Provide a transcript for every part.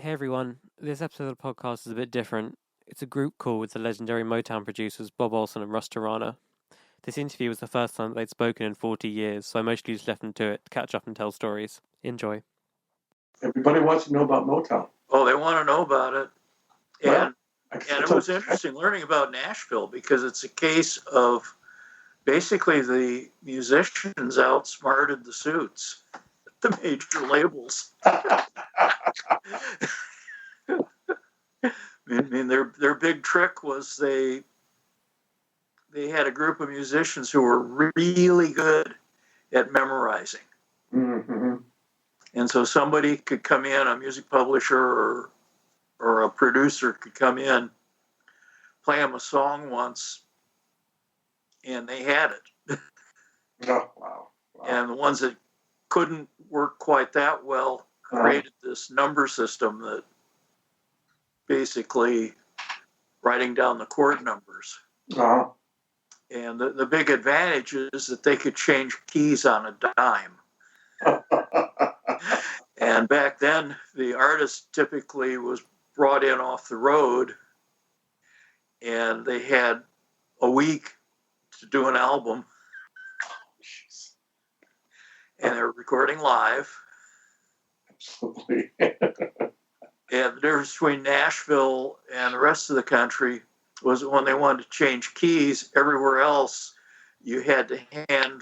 Hey everyone, this episode of the podcast is a bit different. It's a group call with the legendary Motown producers Bob Olhsson and Russ Terrana. This interview was the first time they'd spoken in 40 years, so I mostly just left them to it to catch up and tell stories. Enjoy. Everybody wants to know about Motown. Oh, they want to know about it. And it was interesting learning about Nashville because it's a case of basically the musicians outsmarted the suits, the major labels. I mean, their big trick was they had a group of musicians who were really good at memorizing. Mm-hmm. And so somebody could come in, a music publisher or a producer could come in, play them a song once, and they had it. Oh, wow. And the ones that couldn't work quite that well created this number system that basically writing down the chord numbers. Uh-huh. And the big advantage is that they could change keys on a dime. And back then, the artist typically was brought in off the road, and they had a week to do an album. And they were recording live. Absolutely. And the difference between Nashville and the rest of the country was when they wanted to change keys, everywhere else you had to hand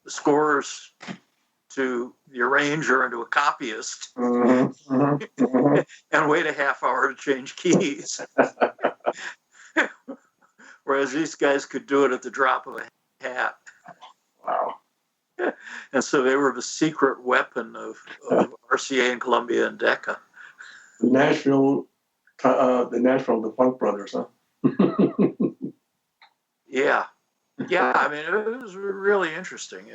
the scores to the arranger and to a copyist, Mm-hmm. Mm-hmm. Mm-hmm. and wait a half hour to change keys. Whereas these guys could do it at the drop of a hat. Wow. And so they were the secret weapon of RCA and Columbia and Decca. The Funk Brothers, huh? Yeah. I mean, it was really interesting.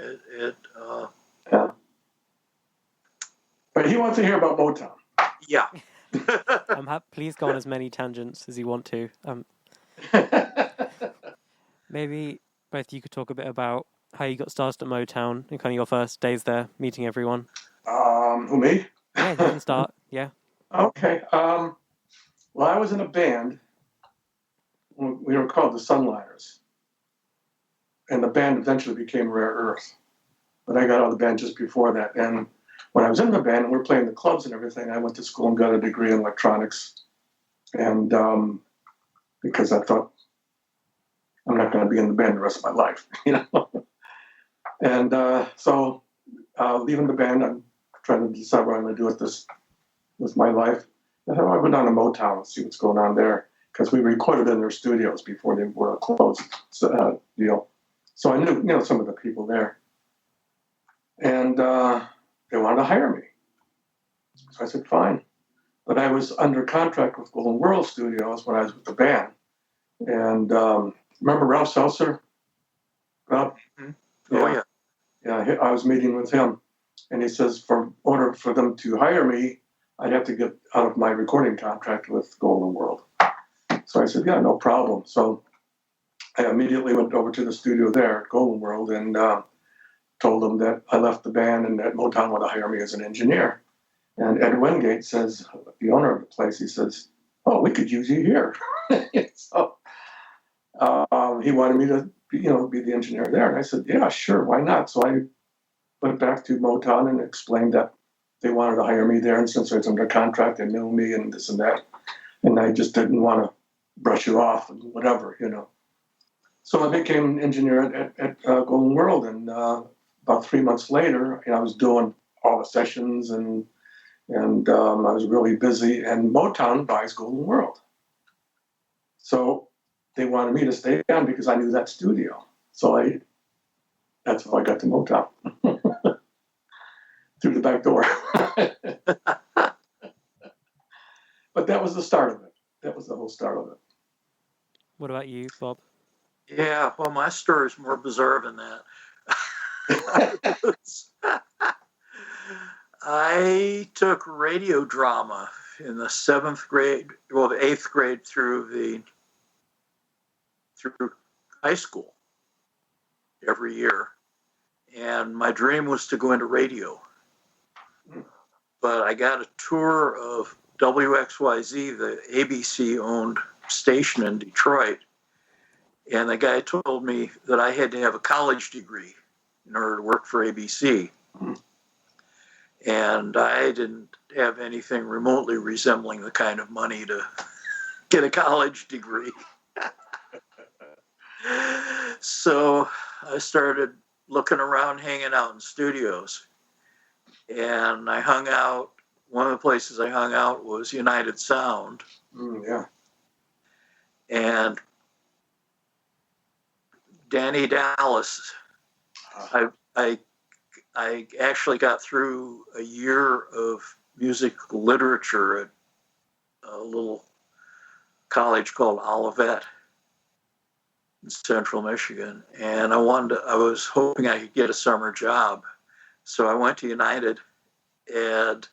Yeah. But he wants to hear about Motown. Yeah. Please go on as many tangents as you want to. Maybe both you could talk a bit about how you got started at Motown and kind of your first days there, meeting everyone. Who, me? Yeah, you can start. Yeah. Okay. Well, I was in a band. We were called the Sunliners. And the band eventually became Rare Earth. But I got out of the band just before that. And when I was in the band and we were playing the clubs and everything, I went to school and got a degree in electronics. And because I thought, I'm not going to be in the band the rest of my life, you know. And so leaving the band, I'm trying to decide what I'm going to do with my life. I thought I'll go down to Motown and see what's going on there, because we recorded in their studios before they were a closed deal. So I knew some of the people there. And they wanted to hire me. So I said, fine. But I was under contract with Golden World Studios when I was with the band. And remember Ralph Seltzer? Rob? Mm-hmm. Oh, yeah. Yeah, I was meeting with him. And he says, in order for them to hire me, I'd have to get out of my recording contract with Golden World. So I said, yeah, no problem. So I immediately went over to the studio there at Golden World and told them that I left the band and that Motown wanted to hire me as an engineer. And Ed Wingate says, the owner of the place, he says, oh, we could use you here. So he wanted me to, be the engineer there. And I said, yeah, sure, why not? So I went back to Motown and explained that they wanted to hire me there. And since I was under contract, they knew me and this and that. And I just didn't want to brush it off and whatever, So I became an engineer at Golden World. And about 3 months later, I was doing all the sessions and I was really busy. And Motown buys Golden World. So they wanted me to stay on because I knew that studio. So that's how I got to Motown. Through the back door. But that was the start of it. That was the whole start of it. What about you, Bob? Yeah, well, my story is more bizarre than that. I took radio drama in the 7th grade, well, the 8th grade through high school every year. And my dream was to go into radio. but I got a tour of WXYZ, the ABC-owned station in Detroit, and the guy told me that I had to have a college degree in order to work for ABC. And I didn't have anything remotely resembling the kind of money to get a college degree. So I started looking around, hanging out in studios. And I hung out, one of the places I hung out was United Sound. Yeah. And Danny Dallas, I actually got through a year of music literature at a little college called Olivet in Central Michigan. And I was hoping I could get a summer job. So I went to United, and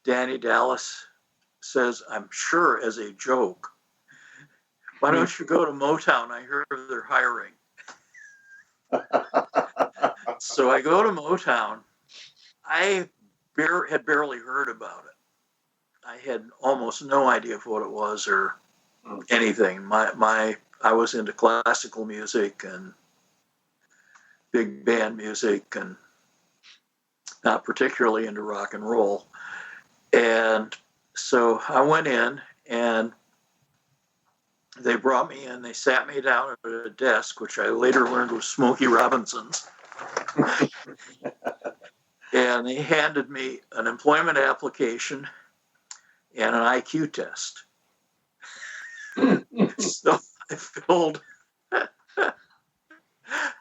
Danny Dallas says, I'm sure as a joke, why don't you go to Motown? I hear they're hiring. So I go to Motown. I had barely heard about it. I had almost no idea of what it was or anything. I was into classical music and big band music and not particularly into rock and roll. And so I went in, and they brought me in. They sat me down at a desk, which I later learned was Smokey Robinson's. And they handed me an employment application and an IQ test. So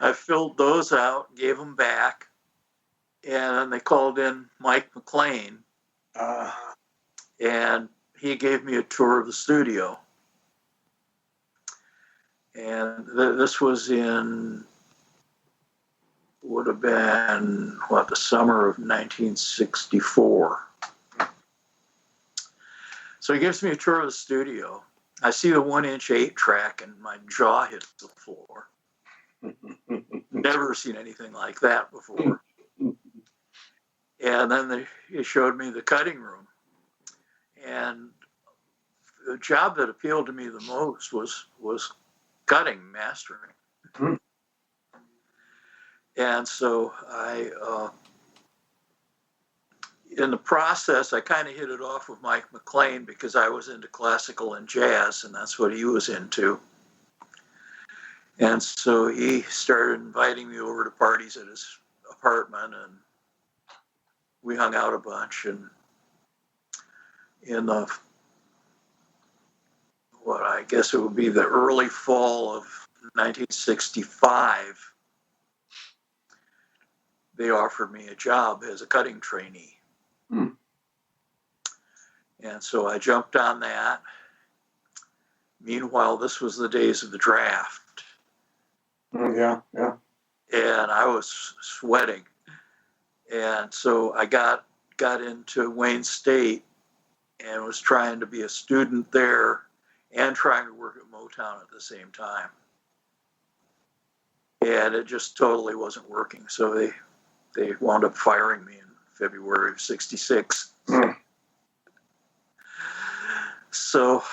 I filled those out, gave them back, and then they called in Mike McLean, and he gave me a tour of the studio. And this was would have been, the summer of 1964. So he gives me a tour of the studio. I see the 1-inch 8-track, and my jaw hits the floor. Never seen anything like that before. And then he showed me the cutting room. And the job that appealed to me the most was cutting, mastering. And so in the process, I kind of hit it off with Mike McLean because I was into classical and jazz, and that's what he was into. And so he started inviting me over to parties at his apartment, and we hung out a bunch. And in I guess it would be the early fall of 1965, they offered me a job as a cutting trainee. And so I jumped on that. Meanwhile, this was the days of the draft. Yeah. And I was sweating. And so I got into Wayne State and was trying to be a student there and trying to work at Motown at the same time. And it just totally wasn't working. So they wound up firing me in February of 66. So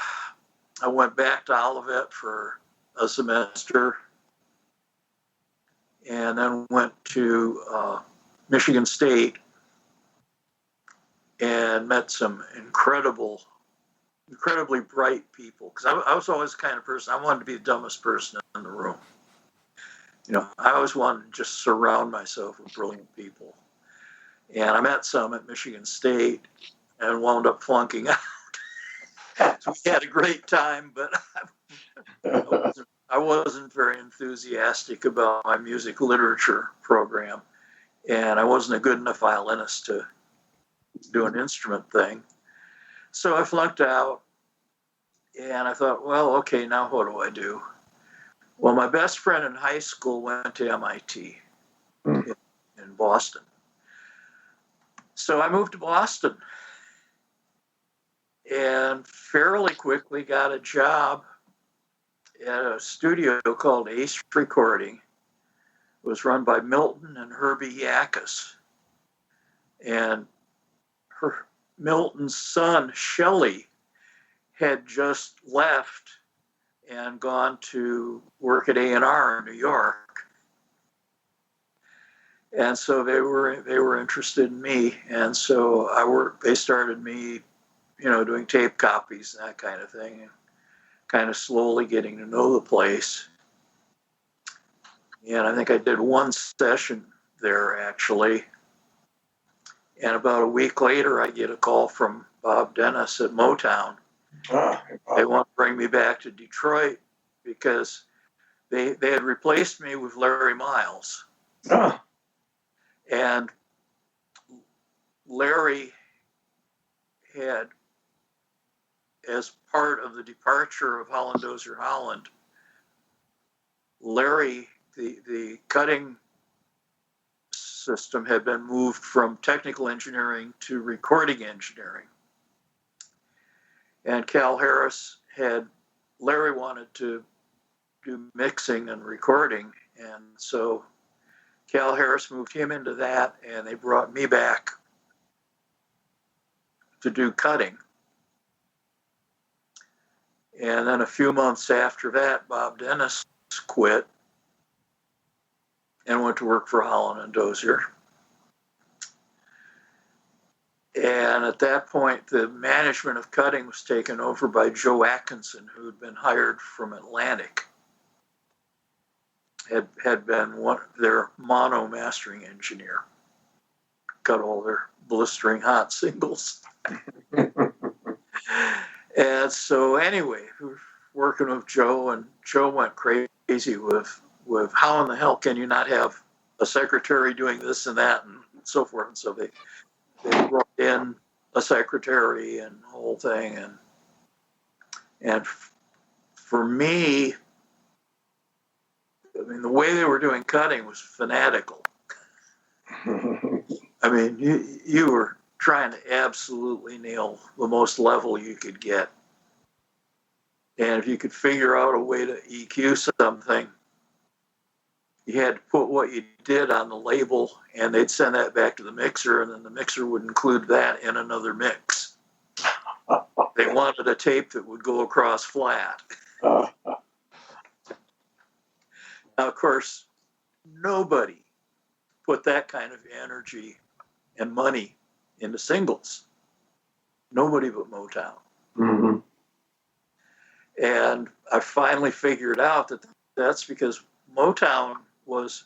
I went back to Olivet for a semester and then went to Michigan State and met some incredibly bright people. Because I was always the kind of person, I wanted to be the dumbest person in the room. I always wanted to just surround myself with brilliant people. And I met some at Michigan State and wound up flunking out. So we had a great time, but I wasn't very enthusiastic about my music literature program. And I wasn't a good enough violinist to do an instrument thing. So I flunked out. And I thought, well, okay, now what do I do? Well, my best friend in high school went to MIT in Boston. So I moved to Boston and fairly quickly got a job at a studio called Ace Recording. It was run by Milton and Herbie Yackas. And Milton's son, Shelley, had just left and gone to work at A&R in New York. And so they were interested in me. And so they started me, doing tape copies and that kind of thing, and kind of slowly getting to know the place. And I think I did one session there, actually. And about a week later, I get a call from Bob Dennis at Motown. They want to bring me back to Detroit because they had replaced me with Larry Miles. And Larry had, as part of the departure of Holland Dozier Holland, Larry, the cutting system had been moved from technical engineering to recording engineering. And Cal Harris Larry wanted to do mixing and recording. And so Cal Harris moved him into that, and they brought me back to do cutting. And then a few months after that, Bob Dennis quit and went to work for Holland and Dozier. And at that point, the management of cutting was taken over by Joe Atkinson, who had been hired from Atlantic. Had been their mono mastering engineer. Cut all their blistering hot singles. And so anyway, we were working with Joe, and Joe went crazy with how in the hell can you not have a secretary doing this and that and so forth. And so they brought in a secretary and the whole thing. And for me, I mean, the way they were doing cutting was fanatical. I mean, you were trying to absolutely nail the most level you could get. And if you could figure out a way to EQ something, you had to put what you did on the label, and they'd send that back to the mixer, and then the mixer would include that in another mix. They wanted a tape that would go across flat. Now, of course, nobody put that kind of energy and money into singles. Nobody but Motown. Mm-hmm. And I finally figured out that that's because Motown was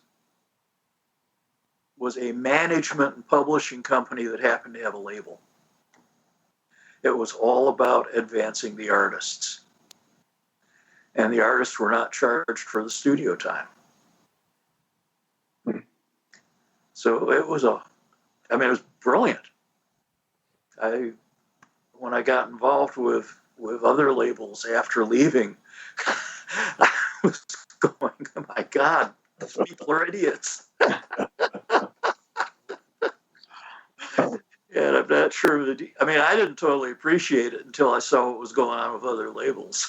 a management and publishing company that happened to have a label. It was all about advancing the artists. And the artists were not charged for the studio time. So it was brilliant. When I got involved with other labels after leaving, I was going, oh my God, these people are idiots. And I'm not sure I didn't totally appreciate it until I saw what was going on with other labels.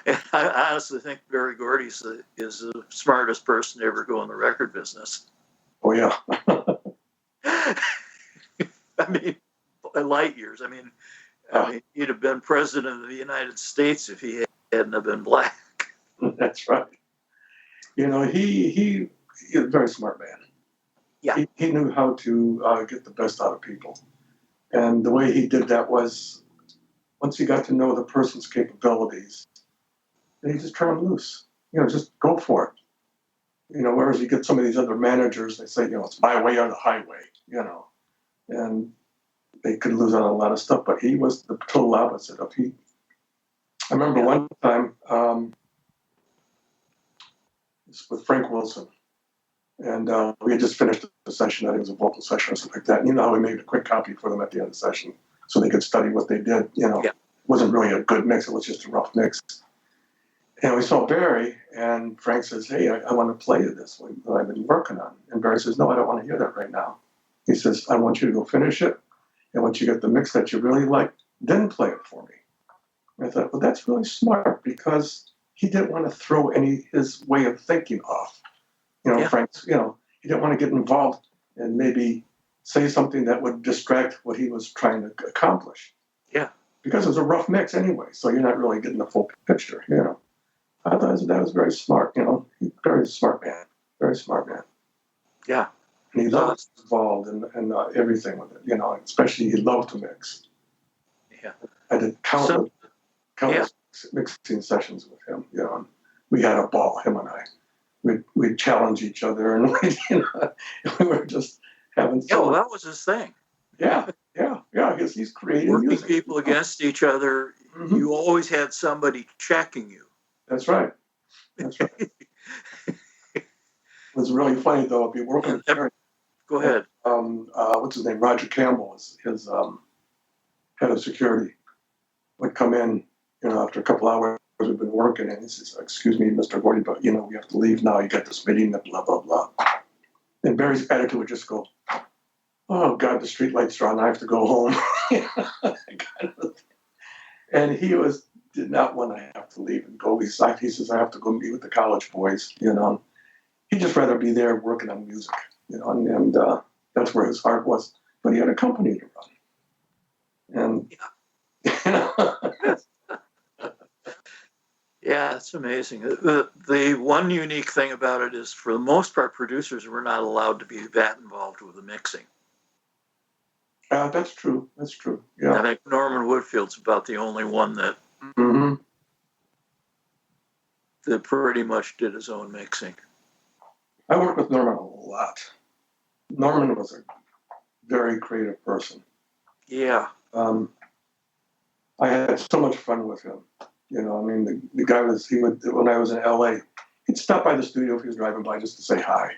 And I honestly think Barry Gordy is the smartest person to ever go in the record business. Oh, yeah. I mean, light years. I mean, he'd have been president of the United States if he hadn't have been black. That's right. He was a very smart man. Yeah. He knew how to get the best out of people. And the way he did that was, once he got to know the person's capabilities, then he just turned them loose. Just go for it. Whereas you get some of these other managers, they say, it's my way or the highway, and they could lose on a lot of stuff. But he was the total opposite of he. I remember one time with Frank Wilson, and we had just finished the session. I think it was a vocal session or something like that. And how we made a quick copy for them at the end of the session so they could study what they did. It wasn't really a good mix. It was just a rough mix. And we saw Barry, and Frank says, hey, I want to play this one that I've been working on. And Barry says, no, I don't want to hear that right now. He says, I want you to go finish it. And once you get the mix that you really like, then play it for me. And I thought, well, that's really smart, because he didn't want to throw his way of thinking off. Frank's, he didn't want to get involved and maybe say something that would distract what he was trying to accomplish. Yeah. Because it was a rough mix anyway, so you're not really getting the full picture, you know. I thought that was very smart, you know. Very smart man. Very smart man. Yeah. And he loved involved in everything with it, you know, especially he loved to mix. Yeah. I did countless mixing sessions with him, you know. And we had a ball, him and I. We'd challenge each other, and we were just having fun. Yeah, well, that was his thing. Yeah, because he's creating working music. People against each other. Mm-hmm. You always had somebody checking you. That's right. It was really funny, though. If you work with Terry, go ahead. What's his name? Roger Campbell, his head of security, would come in, you know, after a couple hours we've been working, and he says, "Excuse me, Mr. Gordy, but, you know, we have to leave now. You got this meeting, blah, blah, blah." And Barry's attitude would just go, "Oh, God, the street lights are on. I have to go home." And he did not want to have to leave and go. He says, "I have to go meet with the college boys," you know. He'd just rather be there working on music, you know, and that's where his heart was. But he had a company to run. And, you know. Yeah, it's amazing. The one unique thing about it is, for the most part, producers were not allowed to be that involved with the mixing. That's true. That's true. Yeah. I think Norman Woodfield's about the only one that that pretty much did his own mixing. I worked with Norman a lot. Norman was a very creative person. Yeah. I had so much fun with him. You know, I mean, the guy when I was in LA, he'd stop by the studio if he was driving by just to say hi.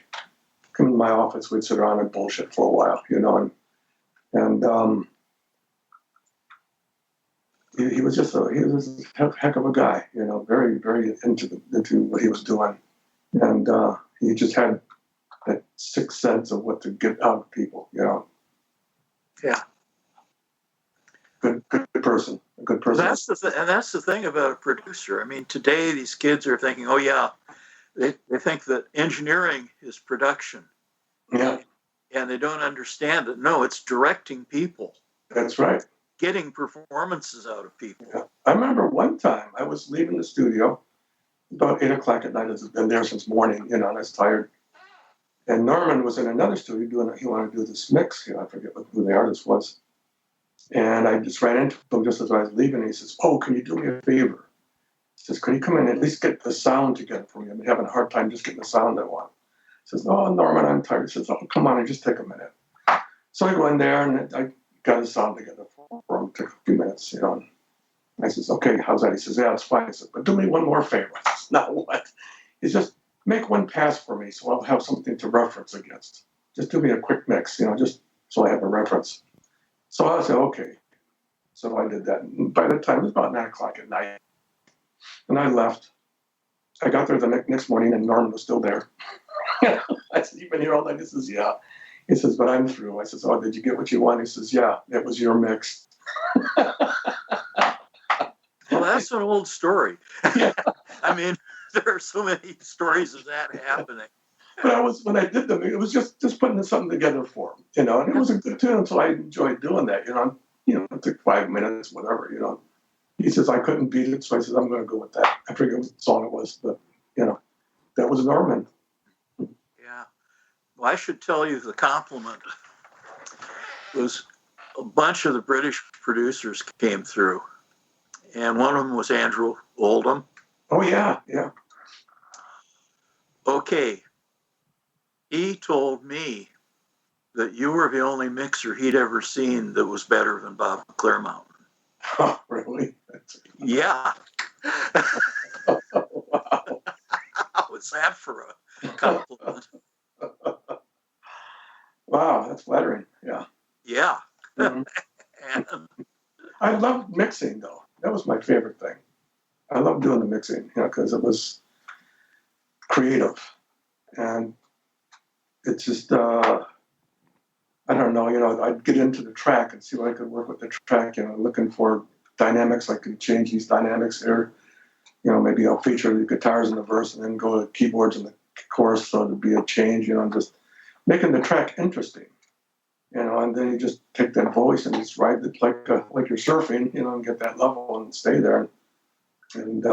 Come in my office, we'd sit around and bullshit for a while, you know, and he was a heck of a guy, you know, very, very into what he was doing. And he just had that sixth sense of what to get out of people, you know. Yeah. Good person. A good person. That's the thing about a producer. I mean, today these kids are thinking, oh yeah, they think that engineering is production. Yeah. And they don't understand that. No, it's directing people. That's right. Getting performances out of people. Yeah. I remember one time I was leaving the studio about 8 o'clock at night. I've been there since morning, you know, and I was tired. And Norman was in another studio he wanted to do this mix. You know, I forget who the artist was. And I just ran into him just as I was leaving. And he says, "Oh, can you do me a favor?" He says, "Can you come in and at least get the sound together for me? I'm having a hard time just getting the sound I want." He says, "Oh, Norman, I'm tired." He says, "Oh, come on, and just take a minute." So I go in there and I got the sound together for him. It took a few minutes, you know. And I says, "Okay, how's that?" He says, "Yeah, it's fine." I said, "But do me one more favor." I says, "Now what?" He says, "Make one pass for me so I'll have something to reference against. Just do me a quick mix, you know, just so I have a reference." So I said, "Okay." So I did that. And by the time, it was about 9 o'clock at night. And I left. I got there the next morning and Norman was still there. I said, "You've been here all night?" He says, "Yeah." He says, "But I'm through." I says, "Oh, did you get what you want?" He says, "Yeah, it was your mix." Well, that's an old story. Yeah. I mean, there are so many stories of that happening. But when I did them, it was just putting something together for him, you know, and it was a good tune, so I enjoyed doing that, you know. It took 5 minutes, whatever, you know. He says, "I couldn't beat it," so I said, "I'm going to go with that." I forget what song it was, but, you know, that was Norman. Yeah. Well, I should tell you the compliment was a bunch of the British producers came through, and one of them was Andrew Oldham. Oh, yeah, yeah. Okay. He told me that you were the only mixer he'd ever seen that was better than Bob Clearmountain. Oh, really? Yeah. Wow. How was that for a compliment? Wow, that's flattering. Yeah. Yeah. Mm-hmm. And I loved mixing, though. That was my favorite thing. I loved doing the mixing, you know, because it was creative. And it's just, I don't know, you know, I'd get into the track and see what I could work with the track, you know, looking for dynamics. I could change these dynamics there. You know, maybe I'll feature the guitars in the verse and then go to keyboards in the chorus so there'd be a change, you know, just making the track interesting. and then you just take that voice and just ride it like you're surfing, and get that level and stay there. And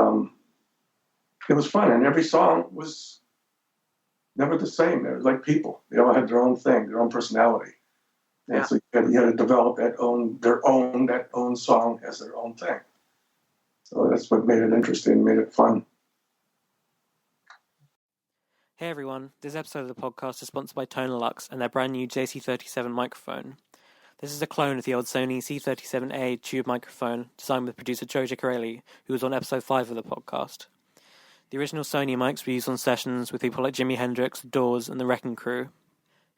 it was fun, and every song was never the same. They were like people; they all had their own thing, their own personality, and so you had to develop their own song as their own thing. So that's what made it interesting, made it fun. Hey everyone, this episode of the podcast is sponsored by Tonalux and their brand new JC37 microphone. This is a clone of the old Sony C37A tube microphone designed with producer Joe Gicarelli, who was on episode 5 of the podcast. The original Sony mics were used on sessions with people like Jimi Hendrix, The Doors, and the Wrecking Crew.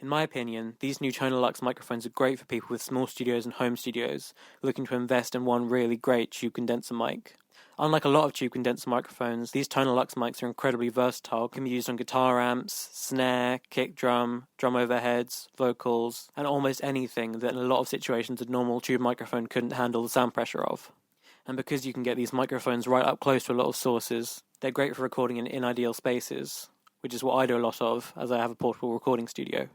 In my opinion, these new Tonalux microphones are great for people with small studios and home studios looking to invest in one really great tube condenser mic. Unlike a lot of tube condenser microphones, these Tonalux mics are incredibly versatile, can be used on guitar amps, snare, kick drum, drum overheads, vocals, and almost anything that in a lot of situations a normal tube microphone couldn't handle the sound pressure of. And because you can get these microphones right up close to a lot of sources, they're great for recording in ideal spaces, which is what I do a lot of, as I have a portable recording studio.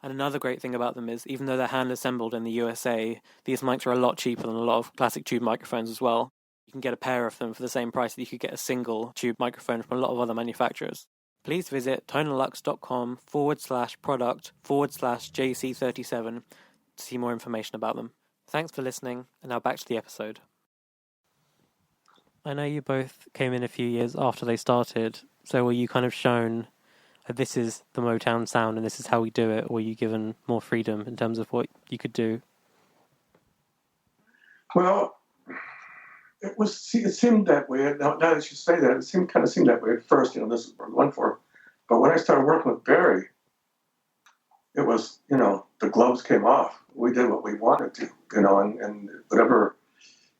And another great thing about them is, even though they're hand-assembled in the USA, these mics are a lot cheaper than a lot of classic tube microphones as well. You can get a pair of them for the same price that you could get a single tube microphone from a lot of other manufacturers. Please visit tonalux.com/product/JC37 to see more information about them. Thanks for listening, and now back to the episode. I know you both came in a few years after they started, so were you kind of shown that this is the Motown sound and this is how we do it, or were you given more freedom in terms of what you could do? Well, it seemed that way. Now that you say that, it seemed that way at first. This is what we went for. But when I started working with Barry, it was, the gloves came off. We did what we wanted to, and whatever.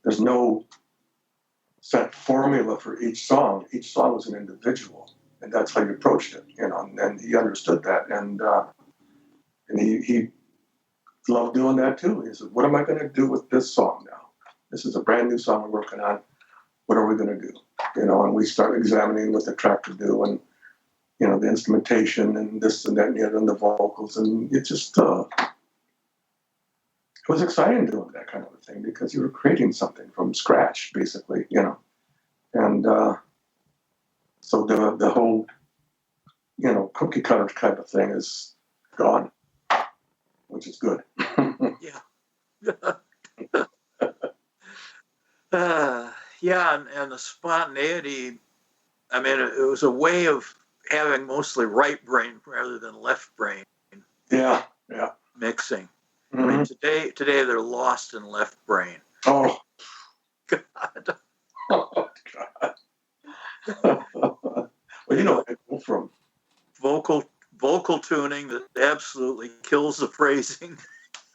There's no set formula for each song. Each song was an individual, and that's how you approached it, And he understood that, and he loved doing that too. He said, "What am I going to do with this song now? This is a brand new song we're working on. What are we going to do?" And we start examining what the track could do, and the instrumentation and this and that and the vocals, and it just it was exciting doing that kind of a thing because you were creating something from scratch, basically, and so the whole cookie cutter kind of thing is gone, which is good. Yeah. And the spontaneity, it was a way of having mostly right brain rather than left brain mixing. Mm-hmm. Today they're lost in left brain. Oh. God. Oh, God. Well, I go from vocal tuning that absolutely kills the phrasing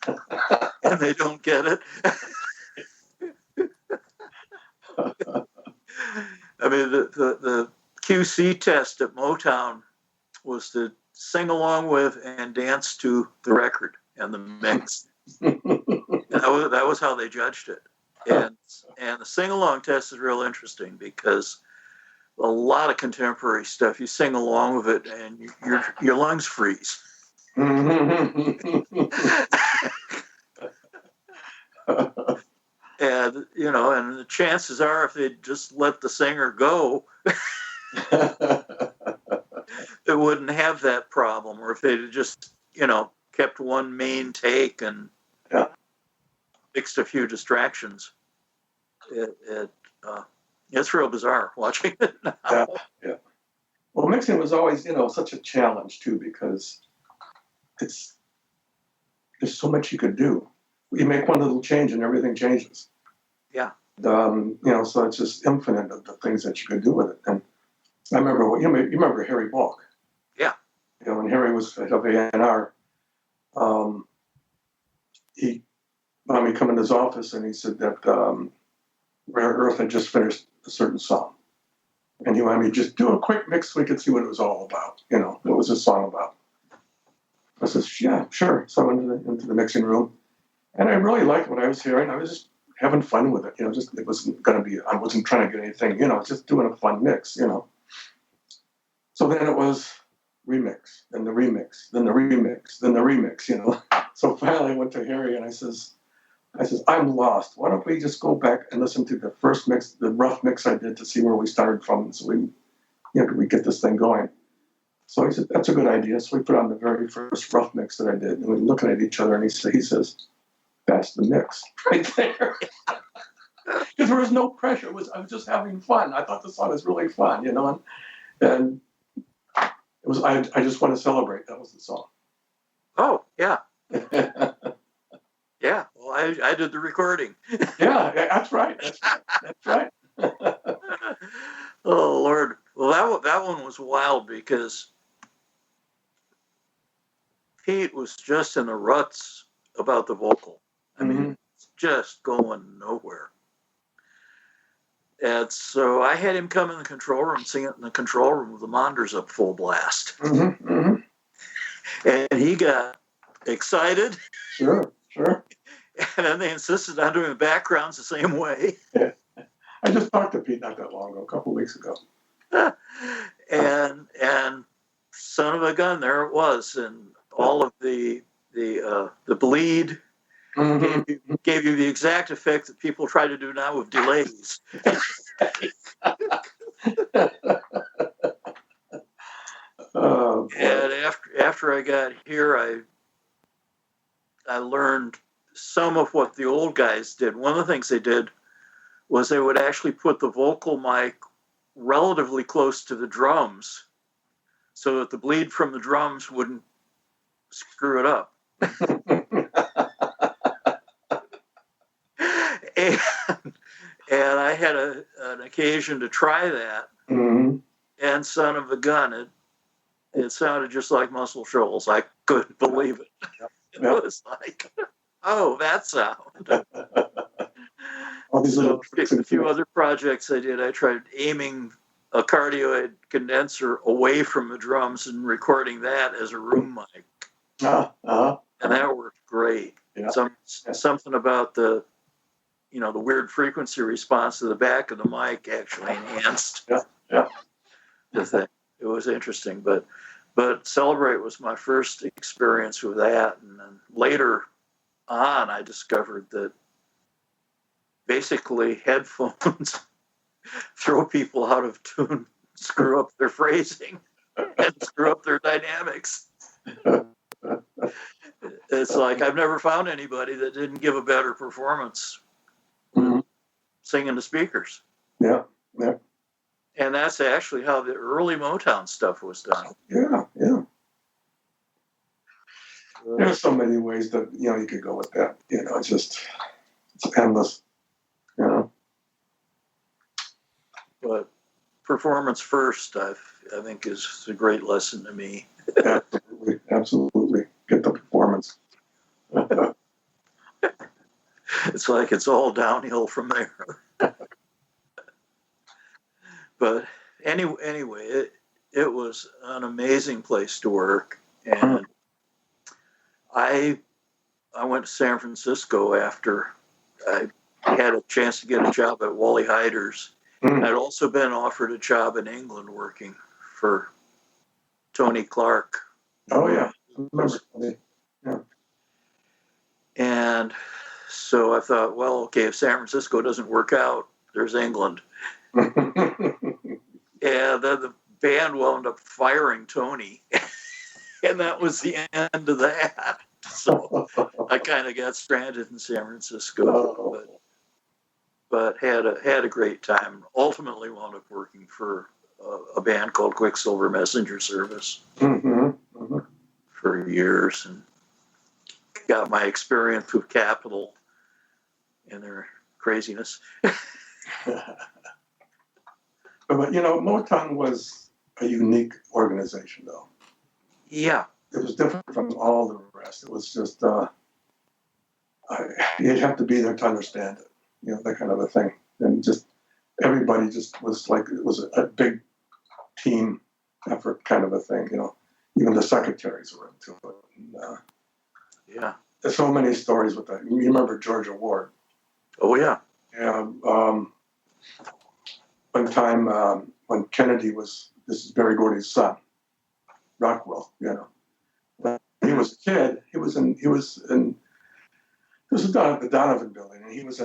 and they don't get it. The QC test at Motown was to sing along with and dance to the record and the mix. That was how they judged it. And the sing-along test is real interesting because a lot of contemporary stuff, you sing along with it and your lungs freeze. And and the chances are, if they just let the singer go, they wouldn't have that problem. Or if they'd just kept one main take and fixed a few distractions, it's real bizarre watching it now. Yeah. Well, mixing was always such a challenge too, because there's so much you could do. You make one little change and everything changes. Yeah. So it's just infinite of the things that you could do with it. And I remember, you remember Harry Balk. Yeah. When Harry was at A&R, he come in his office and he said that Rare Earth had just finished a certain song. And he wanted me to just do a quick mix so we could see what it was all about. What was this song about? I said, yeah, sure. So I went into the mixing room. And I really liked what I was hearing. I was just having fun with it. It wasn't going to be, I wasn't trying to get anything, just doing a fun mix, So then it was remix, then the remix, then the remix, then the remix, So finally I went to Harry and I says, I'm lost. Why don't we just go back and listen to the first mix, the rough mix I did to see where we started from, so we get this thing going. So he said, that's a good idea. So we put on the very first rough mix that I did, and we're looking at each other, and he says, that's the mix right there. Because there was no pressure. I was just having fun. I thought the song was really fun, and it was. I just want to celebrate. That was the song. Oh yeah. Yeah, well, I did the recording. Yeah, that's right. That's right. Oh, Lord. Well, that one was wild because Pete was just in the ruts about the vocal. I mean, it's just going nowhere. And so I had him come in the control room, sing it in the control room with the monitors up full blast. And he got excited. Sure. And then they insisted on doing the backgrounds the same way. Yeah. I just talked to Pete not that long ago, a couple of weeks ago. and son of a gun, there it was, and all of the bleed gave you the exact effect that people try to do now with delays. And after I got here, I learned some of what the old guys did. One of the things they did was they would actually put the vocal mic relatively close to the drums so that the bleed from the drums wouldn't screw it up. And I had an occasion to try that, and son of a gun, it sounded just like Muscle Shoals. I couldn't believe it. It was like, oh, that sound. So a few other projects I did, I tried aiming a cardioid condenser away from the drums and recording that as a room mic. And that worked great. Yeah. Something about the weird frequency response to the back of the mic actually enhanced the thing. It was interesting, but Celebrate was my first experience with that, and then later on I discovered that basically headphones throw people out of tune, screw up their phrasing, and screw up their dynamics. It's like I've never found anybody that didn't give a better performance singing to speakers. Yeah. And that's actually how the early Motown stuff was done. Yeah. There's so many ways that you could go with that. It's endless. But performance first, I think, is a great lesson to me. Absolutely. Get the performance. It's like it's all downhill from there. But anyway, it was an amazing place to work, and I went to San Francisco after I had a chance to get a job at Wally Hyder's. I'd also been offered a job in England working for Tony Clark. Oh yeah. And so I thought, well, okay, if San Francisco doesn't work out, there's England. And then the band wound up firing Tony. And that was the end of that. So I kind of got stranded in San Francisco, but had a great time. Ultimately wound up working for a band called Quicksilver Messenger Service for years, and got my experience with Capitol and their craziness. But Motown was a unique organization, though. Yeah. It was different from all the rest. It was just, you'd have to be there to understand it, that kind of a thing. And just everybody just was like, it was a big team effort kind of a thing, Even the secretaries were into it. And, yeah. There's so many stories with that. You remember Georgia Ward? Oh, yeah. Yeah. One time when Kennedy this is Berry Gordy's son, Rockwell, he was a kid. He was down at the Donovan building, and he went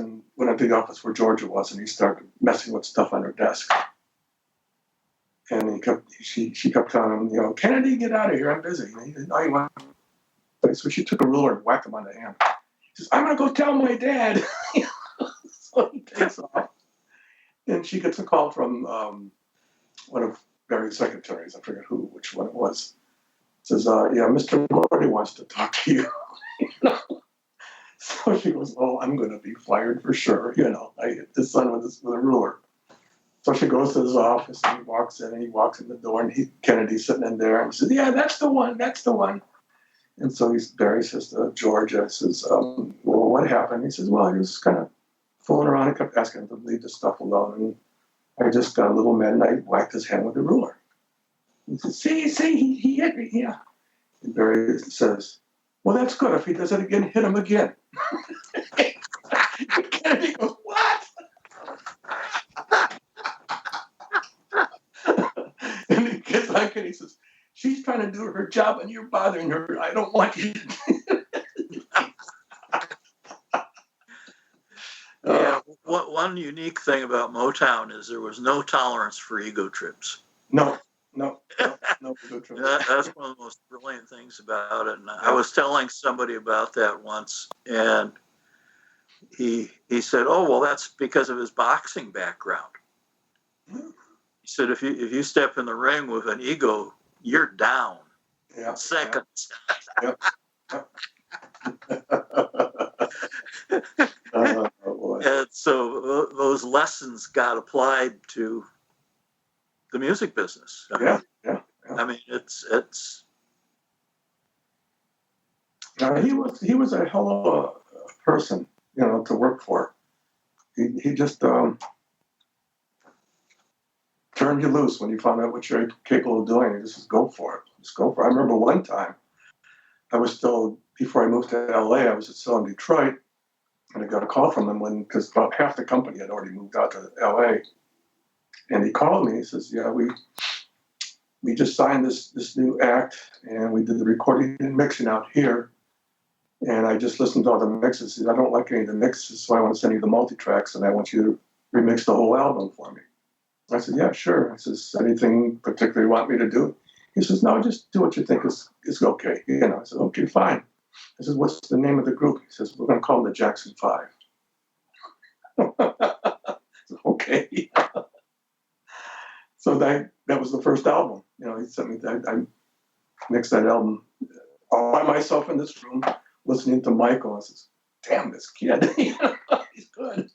into the office where Georgia was, and he started messing with stuff on her desk. And she kept telling him, Kennedy, get out of here, I'm busy. And he said, no, you want. So she took a ruler and whacked him on the hand. He says, I'm going to go tell my dad. So he takes off. And she gets a call from one of Barry's secretaries. I forget which one it was. Says, Mr. Morty wants to talk to you. So she goes, well, I'm going to be fired for sure. I hit the son with a ruler. So she goes to his office, and he walks in the door, and Kennedy's sitting in there, and he says, yeah, that's the one. And so Barry says to Georgia, says, well, what happened? He says, well, he was kind of fooling around. I kept asking him to leave the stuff alone, and I just got a little mad, and I whacked his hand with a ruler. He says, see, he hit me, yeah. And Barry says, well, that's good. If he does it again, hit him again. Kennedy goes, what? And he gets back and he says, she's trying to do her job and you're bothering her. I don't want you to do it. Yeah, one unique thing about Motown is there was no tolerance for ego trips. No ego trips. That's one of the most brilliant things about it. And I was telling somebody about that once, and he said, oh, well, that's because of his boxing background. He said, if you step in the ring with an ego, you're down in seconds. Yep. And so those lessons got applied to the music business. Yeah. I mean, it's. He was a hell of a person, to work for. He just turned you loose when you found out what you're capable of doing. You just go for it. I remember one time, before I moved to LA, I was still in Detroit, and I got a call from him because about half the company had already moved out to LA. And he called me. He says, yeah, we just signed this new act, and we did the recording and mixing out here. And I just listened to all the mixes. He said, I don't like any of the mixes, so I want to send you the multi-tracks, and I want you to remix the whole album for me. I said, yeah, sure. I says, anything particular you want me to do? He says, no, just do what you think is okay. I said, okay, fine. I said, what's the name of the group? He says, we're going to call them the Jackson 5. I said, okay. So that was the first album. He sent me that. I mixed that album all by myself in this room, listening to Michael. I says, damn, this kid. He's good.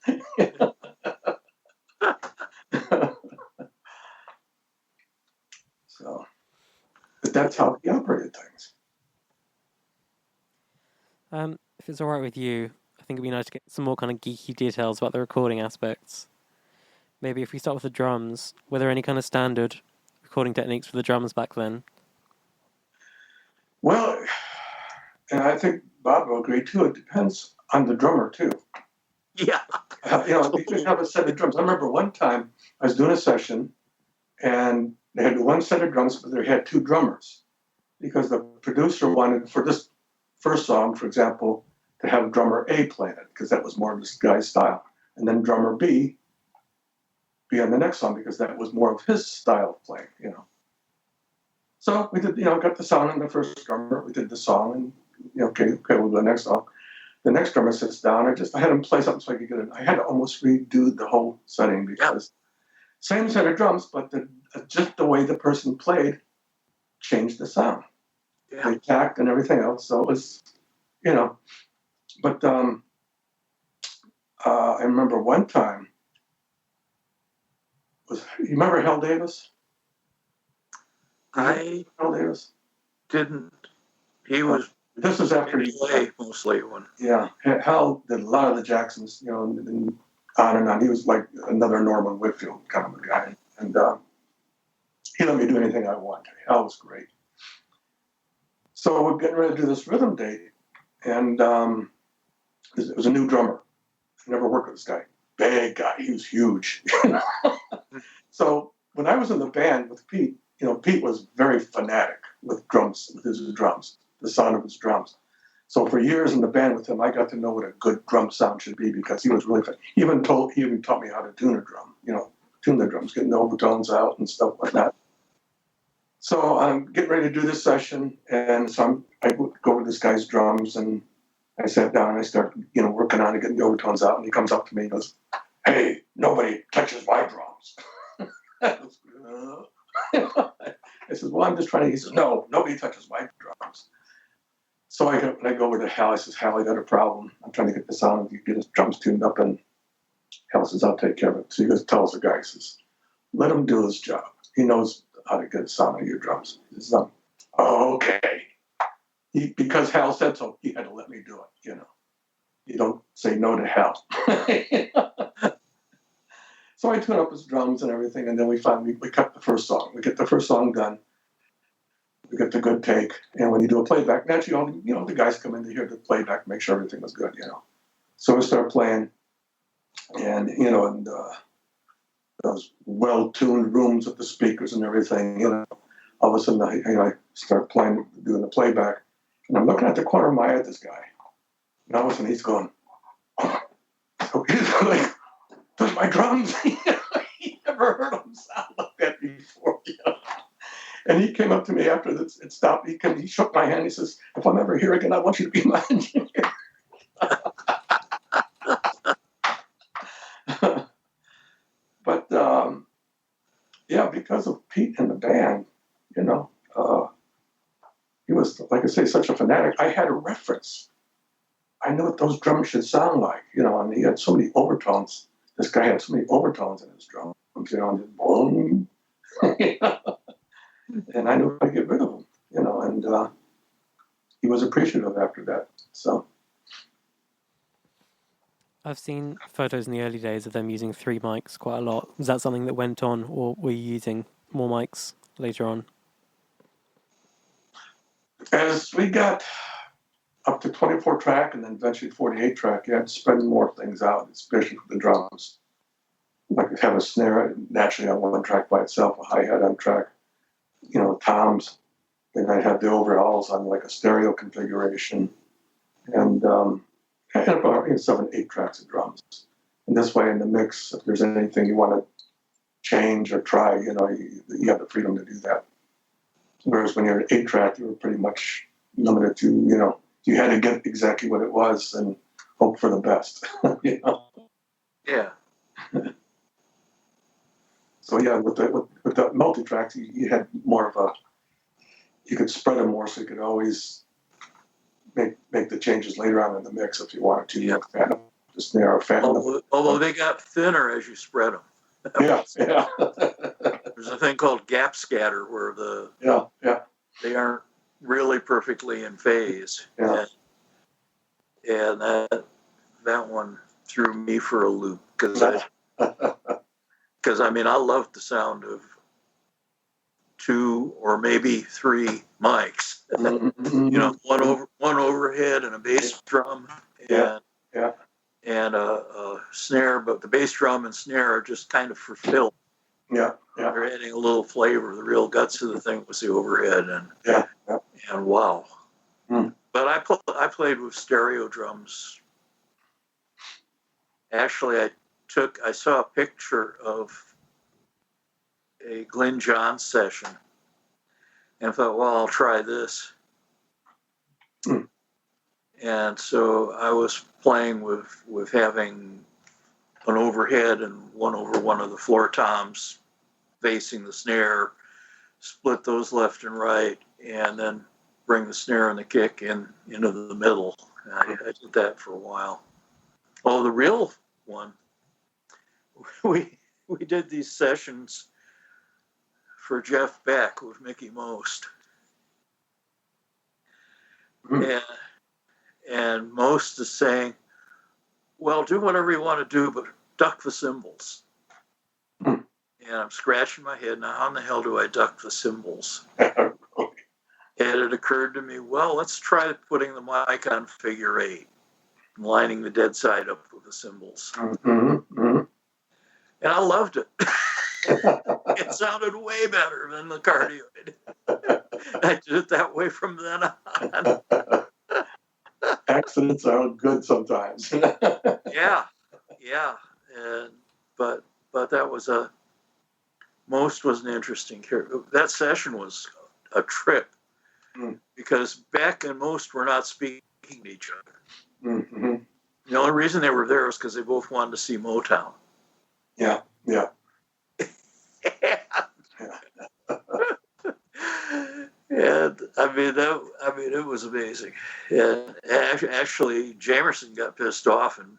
But that's how he operated things. If it's all right with you, I think it'd be nice to get some more kind of geeky details about the recording aspects. Maybe if we start with the drums, were there any kind of standard recording techniques for the drums back then? Well, and I think Bob will agree too, it depends on the drummer too. Yeah. You can have a set of drums. I remember one time I was doing a session and they had one set of drums, but they had two drummers because the producer wanted, for this first song, for example, to have drummer A play it because that was more of this guy's style. And then drummer B be on the next song because that was more of his style of playing, So we did, got the sound on the first drummer. We did the song and, okay, we'll do the next song. The next drummer sits down. I had him play something so I could get it. I had to almost redo the whole setting because same set of drums, but just the way the person played changed the sound. Yeah. The tact and everything else. So it was, but I remember one time, you remember Hal Davis? I Hal Davis didn't. He was. This was after he played mostly one. Yeah, Hal did a lot of the Jacksons, and on and on. He was like another Norman Whitfield kind of a guy, and he let me do anything I wanted. Hal was great. So we're getting ready to do this rhythm date, and it was a new drummer. I never worked with this guy. Big guy. He was huge. So when I was in the band with Pete, Pete was very fanatic with drums, with his drums. the sound of his drums. So for years in the band with him, I got to know what a good drum sound should be because he was really fun. He even taught me how to tune a drum, tune the drums, getting the overtones out and stuff like that. So I'm getting ready to do this session, and so I go over this guy's drums, and I sat down and I start, working on it, getting the overtones out, and he comes up to me and goes, "Hey, nobody touches my drums." I said, "Well, I'm just trying to." He says, "No, nobody touches my drums." So I go over to Hal. I says, "Hal, I got a problem. I'm trying to get the sound. You get his drums tuned up." And Hal says, "I'll take care of it." So he tells the guy, he says, "Let him do his job. He knows how to get a sound out of your drums." He says, "Oh, okay." Because Hal said so, he had to let me do it. You don't say no to Hal. So I tune up his drums and everything, and then we cut the first song. We get the first song done. We get the good take, and when you do a playback, naturally, the guys come in to hear the playback, make sure everything was good, So we start playing, and those well-tuned rooms with the speakers and everything, all of a sudden I start playing, doing the playback, and I'm looking at the corner of my eye at this guy, and all of a sudden he's going, so he's like, "Those my drums." He never heard them sound like that before, And he came up to me after it stopped. He shook my hand. He says, "If I'm ever here again, I want you to be my engineer." But because of Pete and the band, he was, like I say, such a fanatic. I had a reference. I knew what those drums should sound like, and he had so many overtones. This guy had so many overtones in his drums, and just boom. And I knew how to get rid of them, and he was appreciative after that. So I've seen photos in the early days of them using 3 mics quite a lot. Was that something that went on, or were you using more mics later on? As we got up to 24 track and then eventually 48 track, you had to spread more things out, especially for the drums. Like have a snare naturally on one track by itself, a hi-hat on track, toms, and I'd have the overalls on like a stereo configuration, and I had about 7, 8 tracks of drums. And this way in the mix, if there's anything you want to change or try, you have the freedom to do that. Whereas when you're an 8 track, you were pretty much limited to, you had to get exactly what it was and hope for the best. Yeah. So yeah, with the multi tracks, you had more of you could spread them more, so you could always make the changes later on in the mix if you wanted to. Yeah. Fatten the snare or fatten Although they got thinner as you spread them. Yeah. There's a thing called gap scatter where they aren't really perfectly in phase. Yeah. And that one threw me for a loop because I loved the sound of 2 or maybe 3 mics. Mm-hmm. one overhead and a bass drum and a snare, but the bass drum and snare are just kind of for fill. Yeah. They're adding a little flavor. The real guts of the thing was the overhead, and wow. Mm. But I played with stereo drums. Actually, I saw a picture of a Glenn Johns session and thought, well, I'll try this. Mm. And so I was playing with having an overhead and one over one of the floor toms facing the snare, split those left and right, and then bring the snare and the kick into the middle. I did that for a while. Oh, the real one, we did these sessions for Jeff Beck with Mickey Most. Mm. And Most is saying, well, do whatever you want to do, but duck the cymbals. Mm. And I'm scratching my head, now how in the hell do I duck the cymbals? And it occurred to me, well, let's try putting the mic on figure 8 and lining the dead side up with the cymbals. Mm-hmm. Mm-hmm. And I loved it. It sounded way better than the cardioid. I did it that way from then on. on. Accidents are good sometimes. Yeah. And but that was Most was an interesting character. That session was a trip because Beck and Most were not speaking to each other. Mm-hmm. The only reason they were there was because they both wanted to see Motown. Yeah. And it was amazing. And actually, Jamerson got pissed off and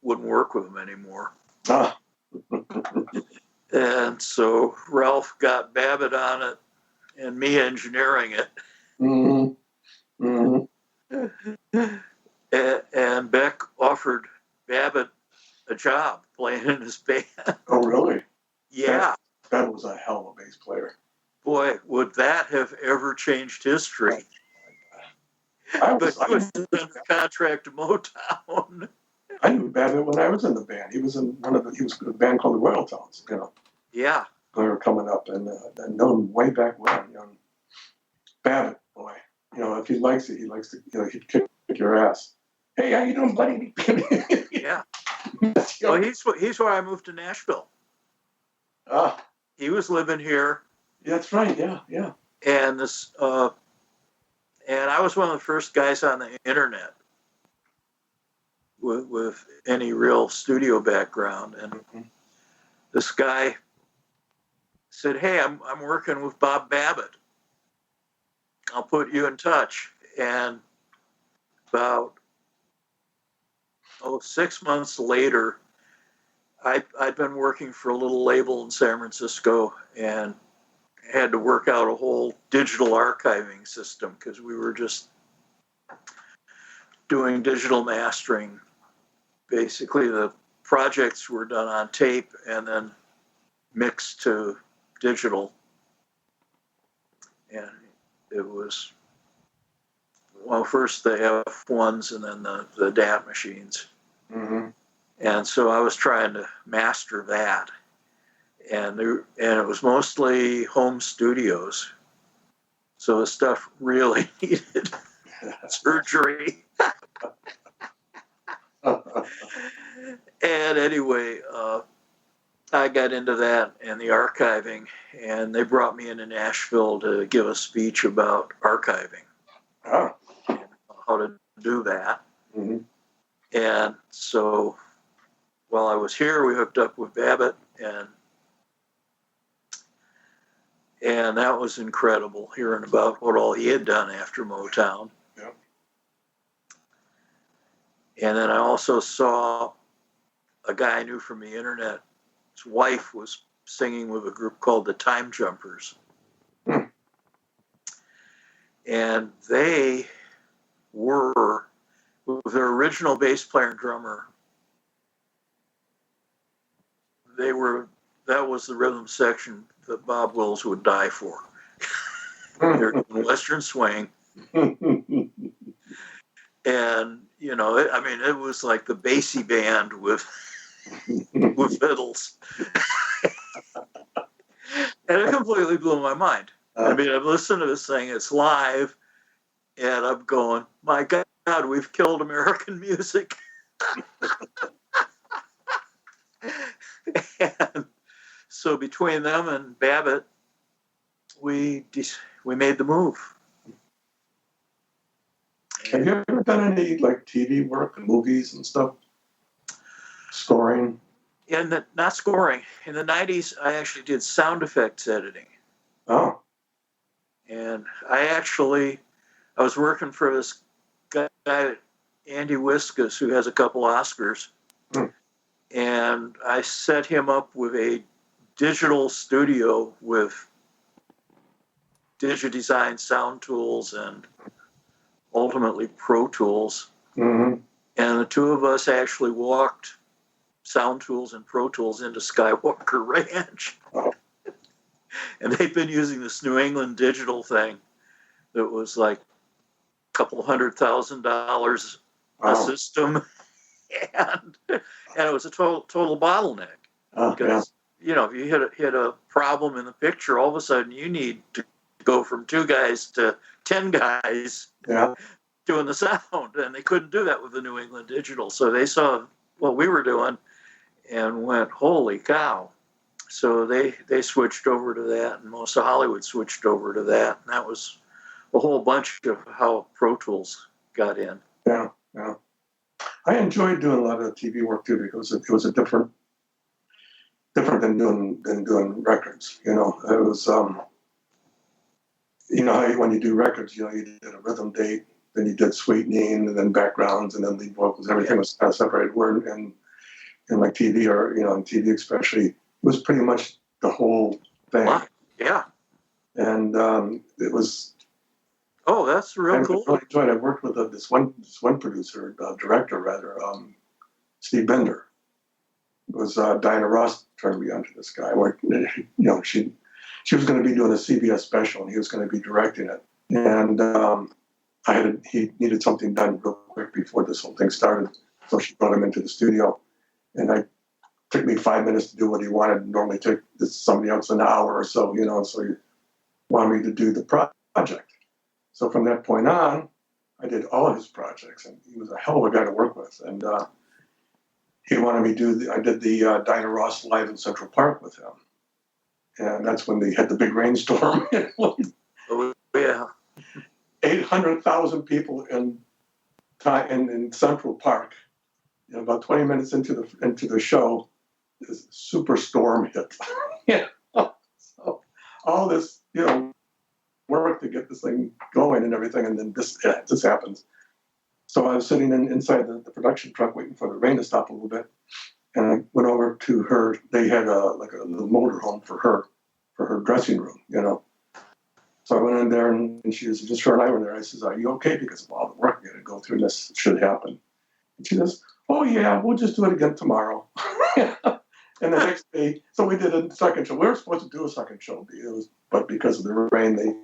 wouldn't work with him anymore. Ah. And so Ralph got Babbitt on it and me engineering it. Mm-hmm. And Beck offered Babbitt a job playing in his band. Oh, really? Yeah. That was a hell of a bass player. Boy, would that have ever changed history. I But he was under contract to Motown. I knew Babbitt when I was in the band. He was in he was in a band called the Royal Tones, Yeah. They were coming up, and known way back when, Babbitt, boy, if he likes it, he likes to, he'd kick your ass. Hey, how you doing, buddy? Yeah. Well, he's why I moved to Nashville. Ah. He was living here. That's right. Yeah. And and I was one of the first guys on the internet with any real studio background. And this guy said, "Hey, I'm working with Bob Babbitt. I'll put you in touch." And about 6 months later, I'd been working for a little label in San Francisco and had to work out a whole digital archiving system because we were just doing digital mastering. Basically, the projects were done on tape and then mixed to digital. And it was, first the F1s and then the DAT machines. Mm-hmm. And so I was trying to master that. And it was mostly home studios. So the stuff really needed surgery. And anyway, I got into that and the archiving, and they brought me into Nashville to give a speech about archiving. Oh. And how to do that. Mm-hmm. And so while I was here, we hooked up with Babbitt, and that was incredible, hearing about what all he had done after Motown. Yep. And then I also saw a guy I knew from the internet. His wife was singing with a group called the Time Jumpers. And they were, with their original bass player and drummer, that was the rhythm section that Bob Wills would die for. They're doing Western swing. And, it was like the bassy band with fiddles. And it completely blew my mind. I'm listening to this thing, it's live, and I'm going, my God, we've killed American music. And so between them and Babbitt, we made the move. Have you ever done any TV work, movies and stuff? Scoring? And not scoring. In the 90s, I actually did sound effects editing. Oh. And I was working for this guy, Andy Wiskus, who has a couple Oscars. And I set him up with a digital studio with DigiDesign sound tools and ultimately Pro Tools. Mm-hmm. And the two of us actually walked Sound Tools and Pro Tools into Skywalker Ranch. Oh. And they've been using this New England digital thing that was like a couple $100,000 a system. And it was a total bottleneck. Because, if you hit a problem in the picture, all of a sudden you need to go from 2 guys to 10 guys doing the sound, and they couldn't do that with the New England Digital. So they saw what we were doing and went, holy cow. So they switched over to that, and most of Hollywood switched over to that. And that was a whole bunch of how Pro Tools got in. Yeah. I enjoyed doing a lot of TV work too, because it was a different than doing records. It was when you do records, you did a rhythm date, then you did sweetening, and then backgrounds, and then lead vocals. Everything was kind of separated. Where in like TV, or on TV especially, it was pretty much the whole thing. Wow. Yeah. And it was. Oh, that's real cool. I really enjoyed it. I worked with this one producer, director rather, Steve Bender. It was Diana Ross turned me onto this guy. Where she was going to be doing a CBS special, and he was going to be directing it. And he needed something done real quick before this whole thing started, so she brought him into the studio, and it took me 5 minutes to do what he wanted. Normally take somebody else an hour or so, So he wanted me to do the project. So from that point on, I did all of his projects, and he was a hell of a guy to work with. And he wanted me to I did the Diana Ross live in Central Park with him. And that's when they had the big rainstorm. Oh, yeah. 800,000 people in Central Park. About 20 minutes into the show, this super storm hit. So all this, work to get this thing going and everything, and then this happens. So I was sitting inside the production truck waiting for the rain to stop a little bit, and I went over to her. They had a little motor home for her dressing room, So I went in there, and she was just her and I were there. I says, "Are you okay? Because of all the work we got to go through, and this should happen." And she says, "Oh yeah, we'll just do it again tomorrow." And the next day, so we did a second show. We were supposed to do a second show, but because of the rain, they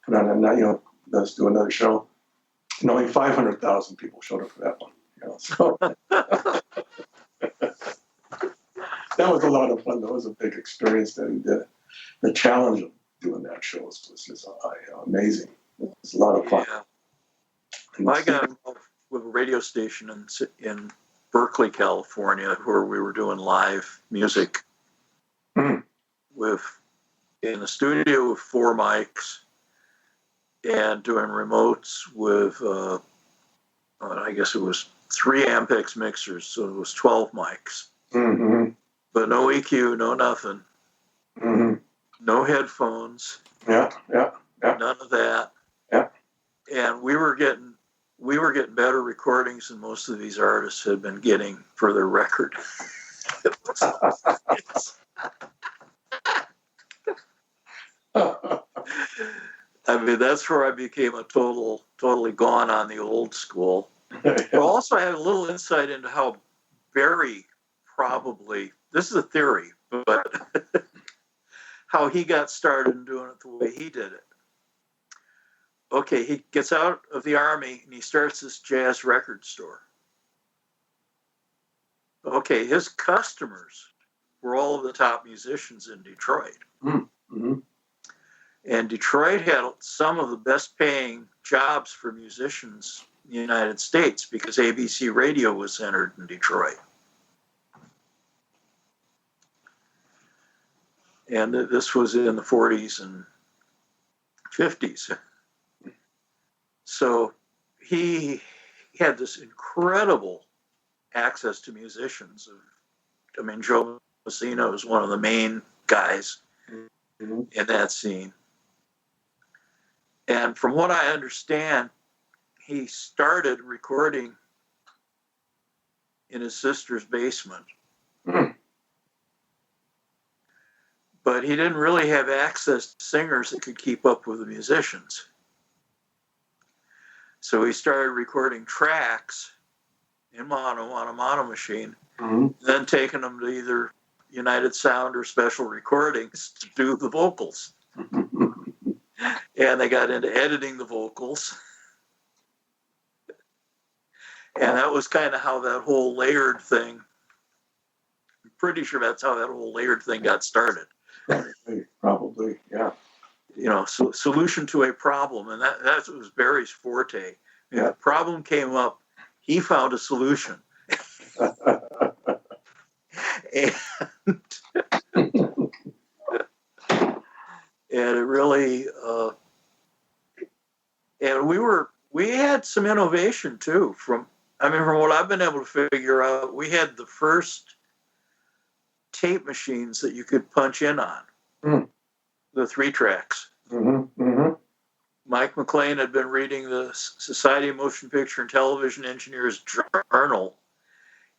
put on let's do another show. And only 500,000 people showed up for that one. So that was a lot of fun. That was a big experience that we did. The challenge of doing that show was just amazing. It was a lot of fun. Yeah. I got involved with a radio station in Berkeley, California, where we were doing live music in the studio with 4 mics and doing remotes with, I guess it was 3 Ampex mixers, so it was 12 mics. Mm-hmm. But no EQ, no nothing. Mm-hmm. No headphones. Yeah. None of that. Yeah. And we were getting better recordings than most of these artists had been getting for their record. I mean, that's where I became totally gone on the old school. But also I had a little insight into how Barry probably, this is a theory, but how he got started in doing it the way he did it. Okay, he gets out of the Army and he starts this jazz record store. Okay, his customers were all of the top musicians in Detroit. Mm-hmm. And Detroit had some of the best paying jobs for musicians in the United States because ABC radio was centered in Detroit. And this was in the 40s and 50s. So he had this incredible access to musicians. Joe Messina was one of the main guys in that scene. And from what I understand, he started recording in his sister's basement. But he didn't really have access to singers that could keep up with the musicians. So he started recording tracks in mono on a mono machine, then taking them to either United Sound or Special Recordings to do the vocals. And they got into editing the vocals. And that was kind of how that whole layered thing, I'm pretty sure that's how that whole layered thing got started. Probably, yeah. solution to a problem, and that was Barry's forte. Yeah. The problem came up, he found a solution. and it really, and we had some innovation too. From what I've been able to figure out, we had the first tape machines that you could punch in on, the 3 tracks. Mike McLean had been reading the Society of Motion Picture and Television Engineers Journal,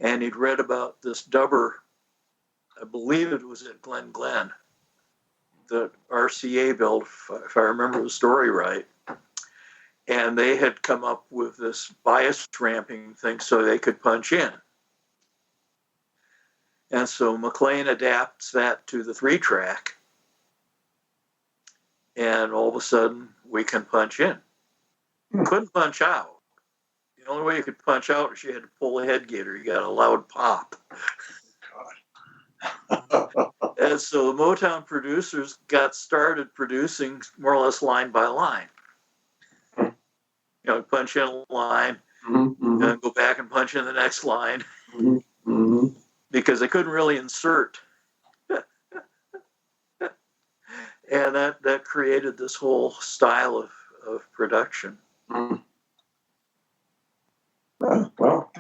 and he'd read about this dubber, I believe it was at Glen Glen, that RCA built, if I remember the story right. And they had come up with this bias ramping thing so they could punch in. And so McLean adapts that to the 3-track, and all of a sudden we can punch in. Couldn't punch out. The only way you could punch out is you had to pull a head gaiter. You got a loud pop. And so the Motown producers got started producing more or less line by line. Punch in a line, and go back and punch in the next line, because they couldn't really insert. And that created this whole style of production. Well,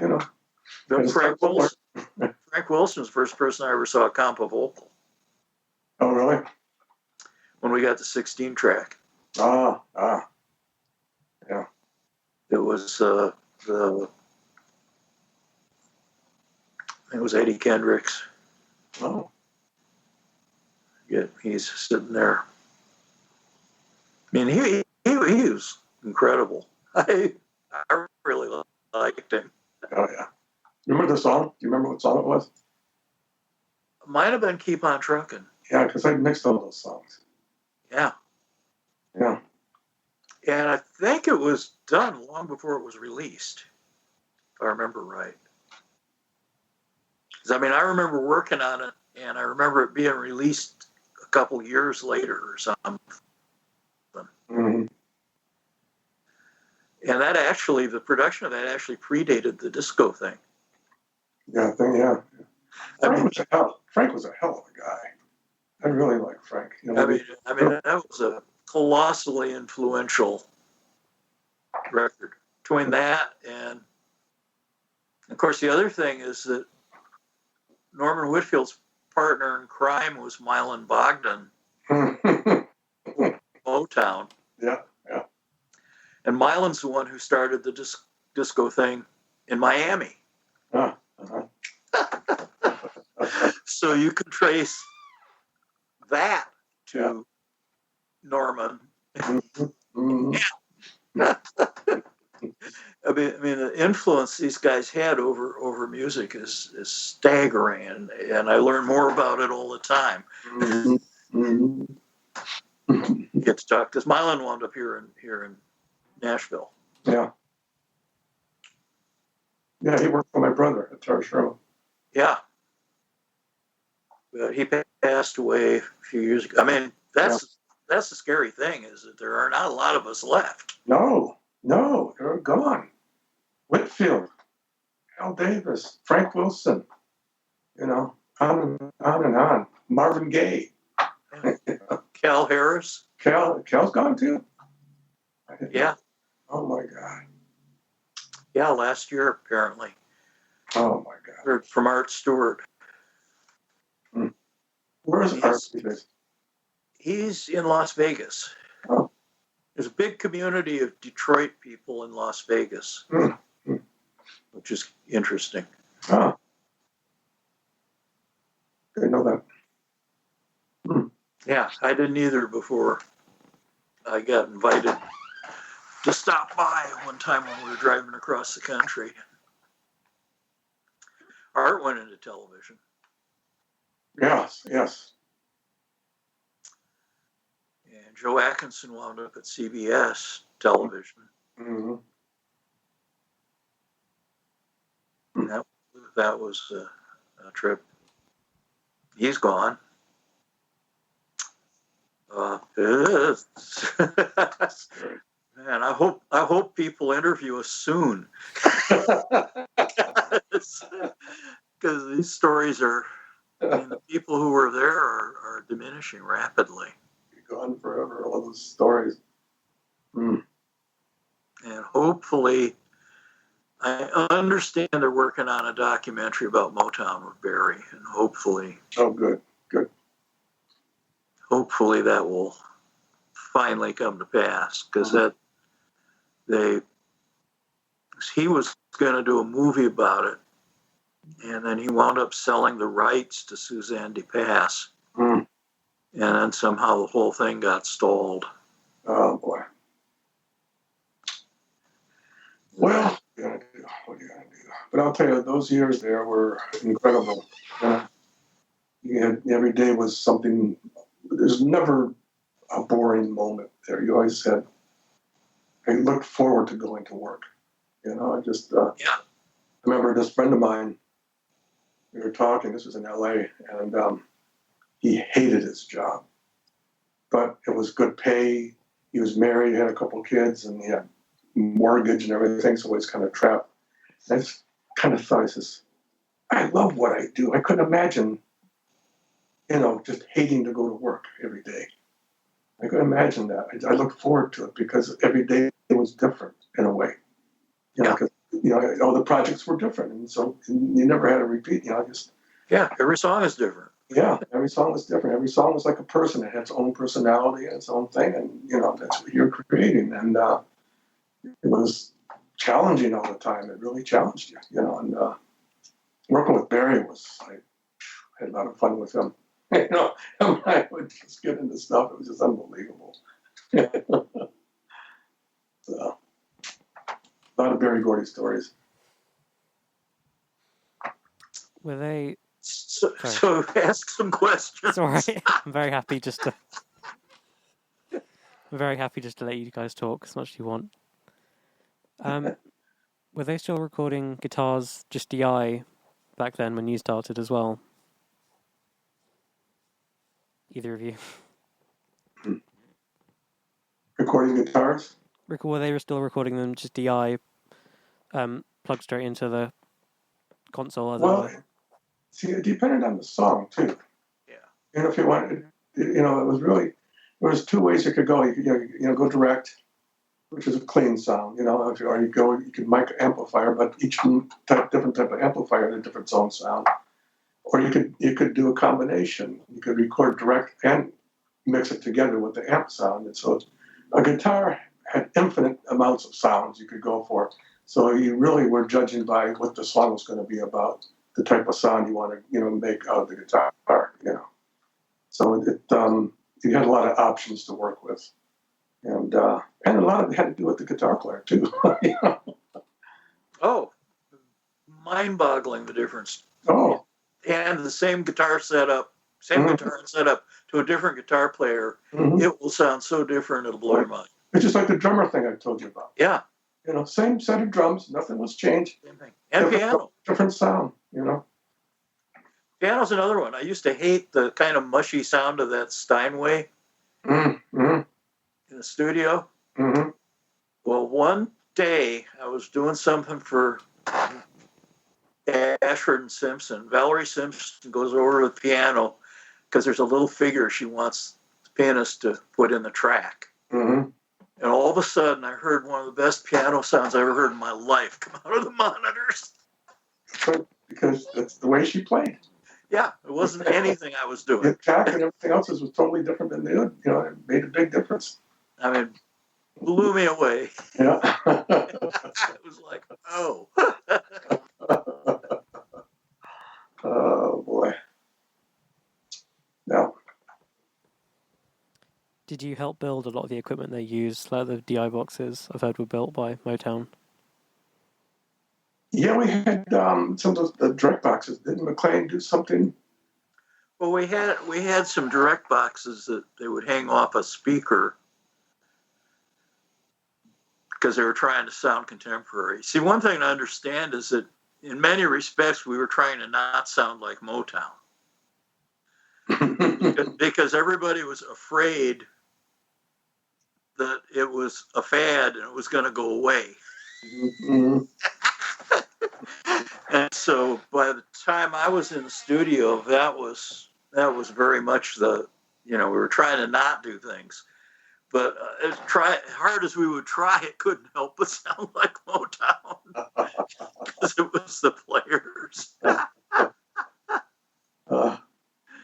Frank Wilson was the first person I ever saw comp a vocal. Oh, really? When we got the 16-track. Yeah. It was I think it was Eddie Kendricks. Oh. Yeah, he's sitting there. I mean, he was incredible. I really liked him. Oh yeah. Remember the song? Do you remember what song it was? Might have been "Keep on Truckin'." Yeah, because I mixed all those songs. Yeah. Yeah. And I think it was done long before it was released, if I remember right. Because I remember working on it, and I remember it being released a couple years later or something. Mm-hmm. And the production of that actually predated the disco thing. Yeah, Frank was a hell of a guy. I really like Frank. That was a colossally influential record. Between that and, of course, the other thing is that Norman Whitfield's partner in crime was Milan Bogdan, Motown. Yeah. And Milan's the one who started the disco thing in Miami. So you can trace that to Norman. The influence these guys had over music is staggering, and I learn more about it all the time. Gets talked because Milan wound up here in Nashville. Yeah, he worked for my brother at Terrana. Yeah, but he passed away a few years ago. That's the scary thing, is that there are not a lot of us left. No, they're gone. Whitfield, Al Davis, Frank Wilson, on and on. Marvin Gaye. Cal Harris. Cal's gone too. Yeah. Oh my God. Yeah, last year apparently. Oh my God. Heard from Art Stewart. Where is Art Stewart? He's in Las Vegas. Oh. There's a big community of Detroit people in Las Vegas, which is interesting. Oh. Didn't know that. Yeah, I didn't either before I got invited to stop by one time when we were driving across the country. Art went into television. Yes. And Joe Atkinson wound up at CBS television. Mm-hmm. That was a trip. He's gone. Man, I hope people interview us soon. Because these stories are, the people who were there are diminishing rapidly. Gone forever, all those stories. And hopefully, I understand they're working on a documentary about Motown with Barry, and hopefully. Oh, good. Hopefully that will finally come to pass, because he was going to do a movie about it, and then he wound up selling the rights to Suzanne DePass, and then somehow the whole thing got stalled. Oh boy. Well, what are you gonna do? But I'll tell you, those years there were incredible. Every day was something. There's never a boring moment there. You always had. I looked forward to going to work. I just. I remember this friend of mine. We were talking. This was in L.A. and he hated his job, but it was good pay. He was married, he had a couple of kids, and he had mortgage and everything, so he was kind of trapped. I just kind of thought, I love what I do. I couldn't imagine, just hating to go to work every day. I couldn't imagine that. I looked forward to it because every day it was different in a way. Because all the projects were different, and so you never had to repeat. Every song is different. Yeah, every song was different. Every song was like a person. It had its own personality and its own thing, and that's what you're creating. And it was challenging all the time. It really challenged you, And working with Barry I had a lot of fun with him. I would just get into stuff. It was just unbelievable. So, a lot of Barry Gordy stories. Were they? So ask some questions. It's all right. I'm very happy just to let you guys talk as much as you want. Were they still recording guitars just DI back then when you started as well? Either of you? Recording guitars? Were they still recording them just DI, plugged straight into the console? See, it depended on the song too. Yeah. If you wanted, it was two ways you could go. You could, go direct, which is a clean sound, or you could mic amplifier, but each different type of amplifier had a different sound. Or you could do a combination. You could record direct and mix it together with the amp sound. And so a guitar had infinite amounts of sounds you could go for. So you really were judging by what the song was going to be about, the type of sound you want to, make out of the guitar, So you had a lot of options to work with. And a lot of it had to do with the guitar player too. Oh, mind-boggling the difference. Oh. And the same guitar setup to a different guitar player, it will sound so different, it'll blow your mind. It's just like the drummer thing I told you about. Yeah. Same set of drums, nothing was changed. Same thing. And piano. Different sound, Piano's another one. I used to hate the kind of mushy sound of that Steinway in the studio. Mm-hmm. Well, one day I was doing something for Ashford and Simpson. Valerie Simpson goes over to the piano because there's a little figure she wants the pianist to put in the track. Mm-hmm. And all of a sudden, I heard one of the best piano sounds I ever heard in my life come out of the monitors. Because that's the way she played. Yeah, it wasn't anything I was doing. The attack and everything else was totally different than the other. It made a big difference. I mean, blew me away. Yeah. It was like, oh. Oh, boy. Yeah. Did you help build a lot of the equipment they used, like the DI boxes I've heard were built by Motown? Yeah, we had some of the direct boxes. Didn't McLean do something? Well, we had some direct boxes that they would hang off a speaker because they were trying to sound contemporary. See, one thing to understand is that in many respects we were trying to not sound like Motown. because everybody was afraid that it was a fad and it was going to go away. Mm-hmm. And so by the time I was in the studio, that was very much we were trying to not do things. But as hard as we would try, it couldn't help but sound like Motown because it was the players.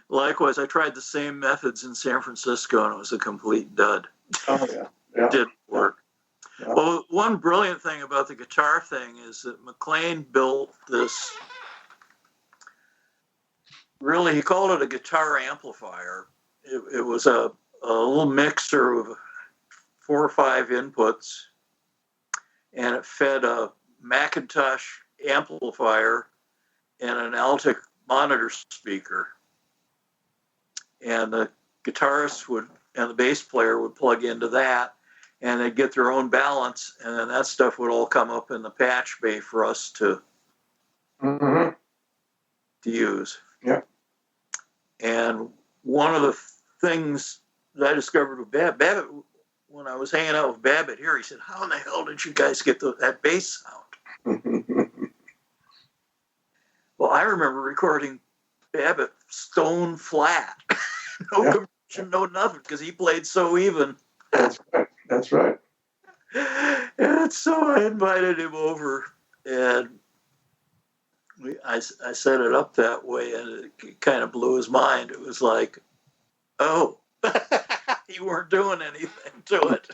Likewise, I tried the same methods in San Francisco, and it was a complete dud. Oh yeah, yeah. It didn't work. Yeah. Well, one brilliant thing about the guitar thing is that McLean built this. Really, he called it a guitar amplifier. It was a little mixer of 4 or 5 inputs, and it fed a Macintosh amplifier and an Altic monitor speaker. And the guitarist and the bass player would plug into that, and they'd get their own balance, and then that stuff would all come up in the patch bay for us to use. Yeah. And one of the things that I discovered with Babbitt, when I was hanging out with Babbitt here, he said, "How in the hell did you guys get that bass sound?" Well, I remember recording Babbitt stone flat. No compression, no nothing, because he played so even. That's right. And so I invited him over, and I set it up that way, and it kind of blew his mind. It was like, oh, you weren't doing anything to it.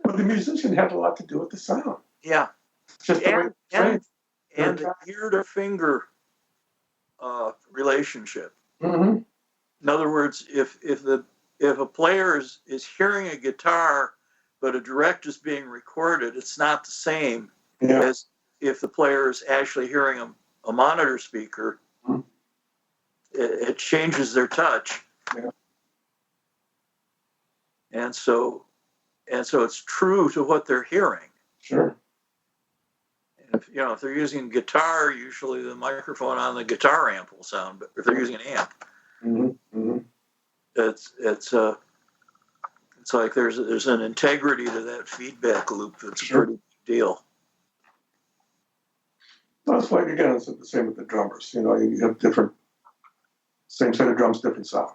But the musician had a lot to do with the sound. Yeah. Just and the ear to finger relationship. Mm-hmm. In other words, if a player is hearing a guitar, but a direct is being recorded, it's not the same as if the player is actually hearing a monitor speaker. Mm-hmm. It changes their touch. Yeah. And so it's true to what they're hearing. Sure. And if they're using guitar, usually the microphone on the guitar amp will sound, but if they're using an amp, it's like there's an integrity to that feedback loop that's a pretty big deal. That's like, again, it's the same with the drummers. You have same set of drums, different sound.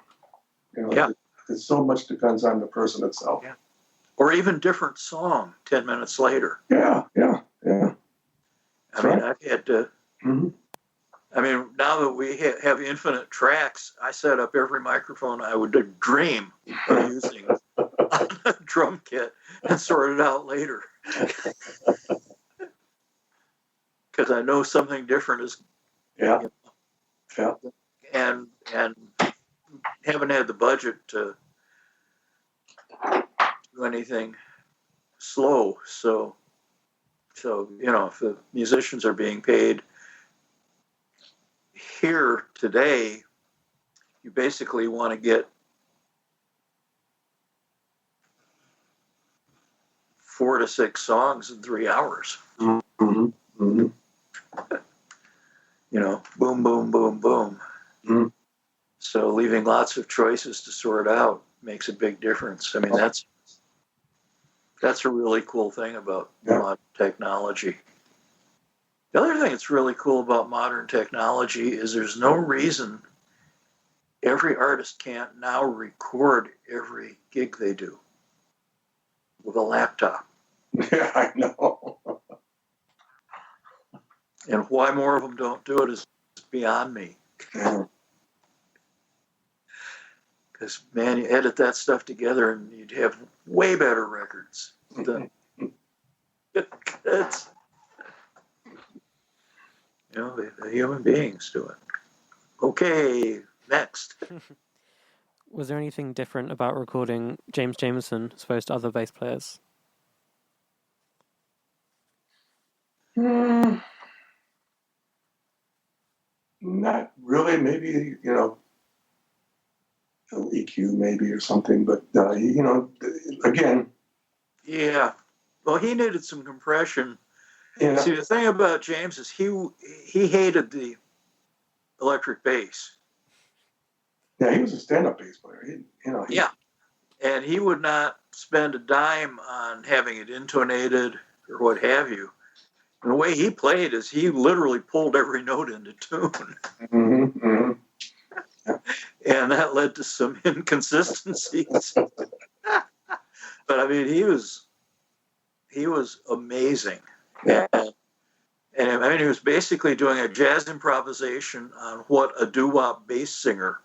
It's so much depends on the person itself. Yeah. Or even different song 10 minutes later. Yeah. I mean, I've had to. Mm-hmm. I mean, now that we have infinite tracks, I set up every microphone I would dream of using on a drum kit and sort it out later. Because I know something different is. Yeah. And haven't had the budget to do anything slow. So if the musicians are being paid here today, you basically want to get 4 to 6 songs in 3 hours. Mm-hmm. Mm-hmm. Boom, boom, boom, boom. Mm-hmm. So leaving lots of choices to sort out makes a big difference. I mean, that's a really cool thing about modern technology. The other thing that's really cool about modern technology is there's no reason every artist can't now record every gig they do with a laptop. Yeah, I know. And why more of them don't do it is beyond me. Because, man, you edit that stuff together and you'd have way better records than it's, the human beings do it. Okay, next. Was there anything different about recording James Jamerson as opposed to other bass players? Not really. Maybe, EQ maybe or something, but, again. Yeah. Well, he needed some compression. Yeah. See, the thing about James is he hated electric bass. Yeah, he was a stand-up bass player. Yeah. And he would not spend a dime on having it intonated or what have you. And the way he played is he literally pulled every note into tune. Mm-hmm, mm-hmm. And that led to some inconsistencies. But I mean, he was amazing. Yeah. And I mean, he was basically doing a jazz improvisation on what a doo-wop bass singer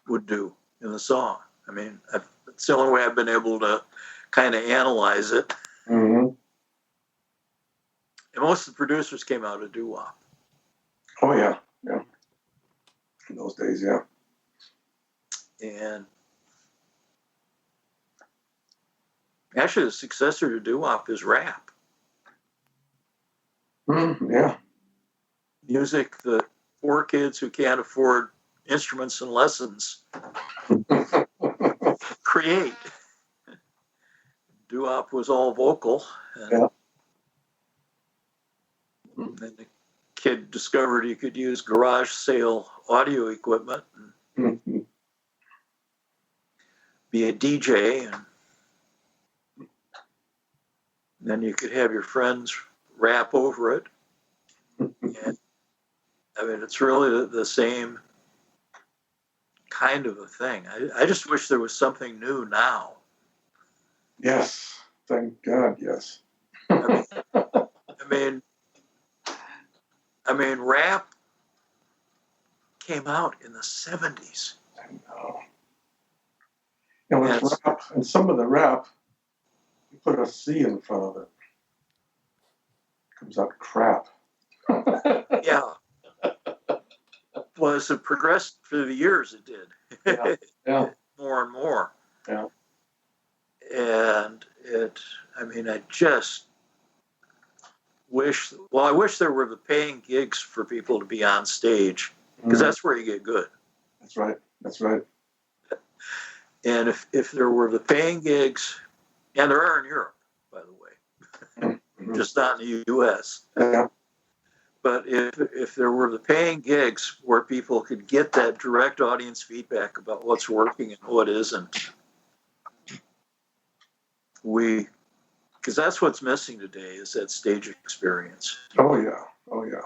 would do in the song. I mean, it's the only way I've been able to kind of analyze it. Mm-hmm. And most of the producers came out of doo-wop. Oh, yeah. Yeah. In those days, yeah. And actually, the successor to doo-wop is rap. Yeah. Music that poor kids who can't afford instruments and lessons create. Doo-wop was all vocal. And then the kid discovered he could use garage sale audio equipment and be a DJ, and then you could have your friends rap over it. And I mean, it's really the same kind of a thing. I just wish there was something new now. Yes, thank God, yes. I mean, rap came out in the 70s. I know. And with rap, and some of the rap, you put a C in front of it. It comes out crap. Yeah. Well, as it progressed through the years, it did. Yeah. More and more. Yeah. And I just wish there were the paying gigs for people to be on stage, because that's where you get good. That's right. That's right. And if there were the paying gigs, and there are in Europe, by the way, just not in the U.S. Yeah. But if there were the paying gigs where people could get that direct audience feedback about what's working and what isn't, because that's what's missing today, is that stage experience. Oh, yeah. Oh, yeah.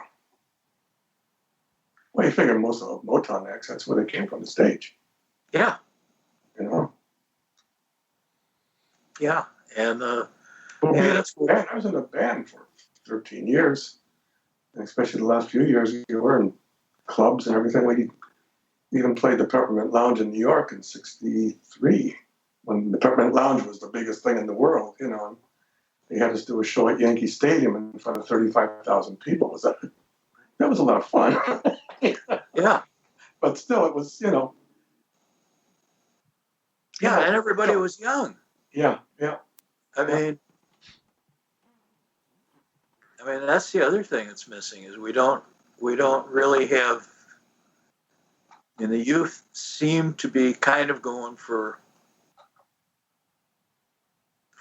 Well, you figure most of the Motown acts, that's where they came from, the stage. Yeah. You know? Yeah. And that's cool. I was in a band for 13 years. And especially the last few years, you were in clubs and everything. We even played the Peppermint Lounge in New York in '63, when the Peppermint Lounge was the biggest thing in the world, you know. And they had us do a show at Yankee Stadium in front of 35,000 people. That was a lot of fun. Yeah. But still, it was, you know. Yeah, and everybody was young. Yeah, yeah. I mean, that's the other thing that's missing, is we don't really have, and the youth seem to be kind of going for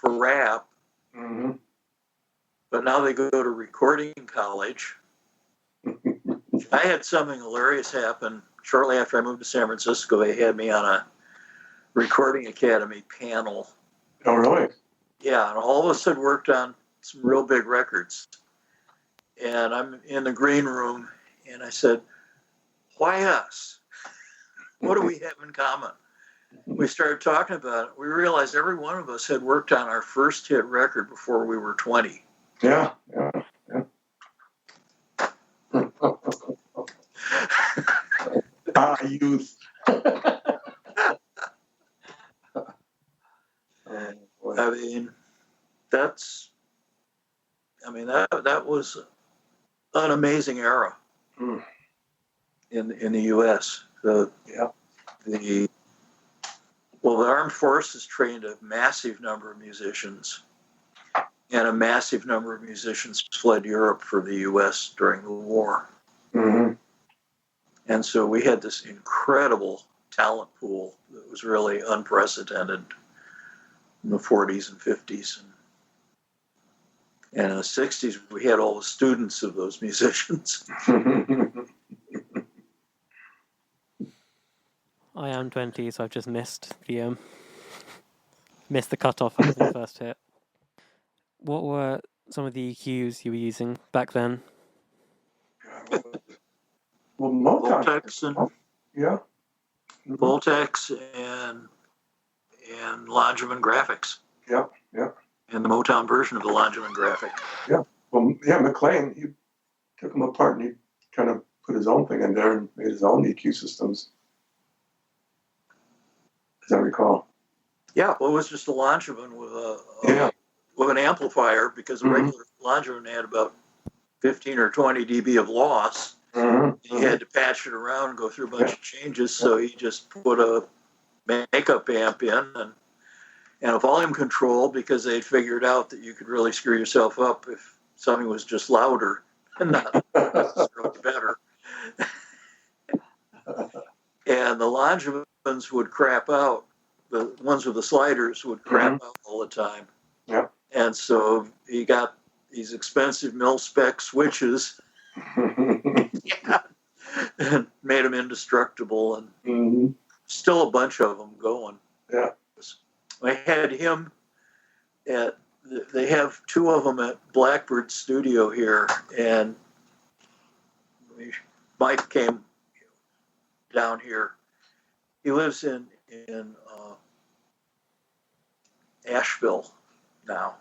rap, but now they go to recording college. I had something hilarious happen shortly after I moved to San Francisco. They had me on a recording academy panel. Oh, really? Yeah, and all of us had worked on some real big records. And I'm in the green room, and I said, "Why us? What do we have in common?" We started talking about it. We realized every one of us had worked on our first hit record before we were 20. Yeah, yeah, yeah. Youth. I mean, that was an amazing era in the U.S. The armed forces trained a massive number of musicians, and a massive number of musicians fled Europe for the U.S. during the war. And so we had this incredible talent pool that was really unprecedented in the 40s and 50s. And in the 60s, we had all the students of those musicians. I am 20, so I've just missed the cutoff after the first hit. What were some of the EQs you were using back then? Well, Motown. Voltex and Yeah. Voltex and Longevin graphics. Yeah. And the Motown version of the Longevin graphic. Yeah. Well, yeah, McLean, he took them apart and he kind of put his own thing in there and made his own EQ systems. As I recall. Yeah, well, it was just a Longevin with an amplifier, because the regular Longevin had about 15 or 20 dB of loss. He had to patch it around and go through a bunch of changes, so he just put a makeup amp in and a volume control, because they'd figured out that you could really screw yourself up if something was just louder and not necessarily better. And the Longevins would crap out. The ones with the sliders would crap out all the time. Yeah. And so he got these expensive mil-spec switches and made them indestructible, and still a bunch of them going. Yeah. I had him they have two of them at Blackbird Studio here, and Mike came down here. He lives in Nashville now.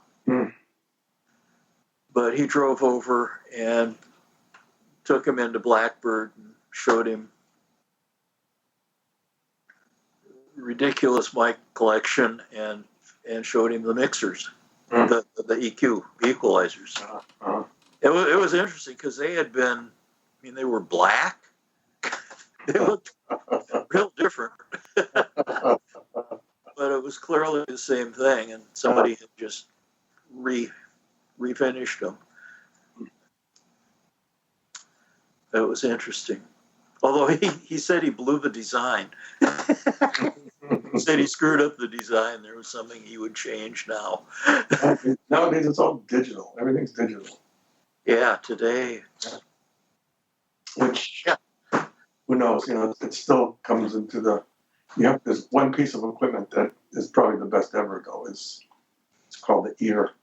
But he drove over and took him into Blackbird and showed him ridiculous mic collection and showed him the mixers, the EQ, the equalizers. It was interesting, because they had been, they were black. They looked real different. But it was clearly the same thing, and somebody had just refinished them. It was interesting. Although he said he blew the design. He said he screwed up the design. There was something he would change now. Nowadays it's all digital. Everything's digital. Yeah, today. Which, who knows? It still comes into there's one piece of equipment that is probably the best ever, though. It's called the ear.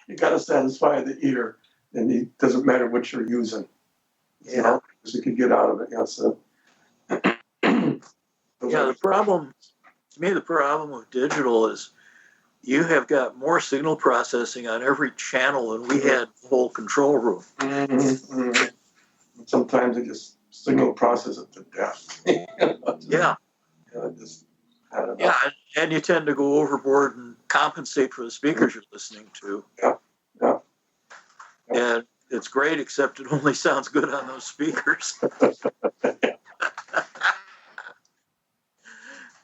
You got to satisfy the ear, and it doesn't matter what you're using. Yeah. Because you can get out of it. Yeah, so. The problem with digital is you have got more signal processing on every channel than we had the whole control room. Sometimes they just signal process it to death. Yeah. Yeah, and you tend to go overboard and compensate for the speakers you're listening to. Yeah. And it's great, except it only sounds good on those speakers.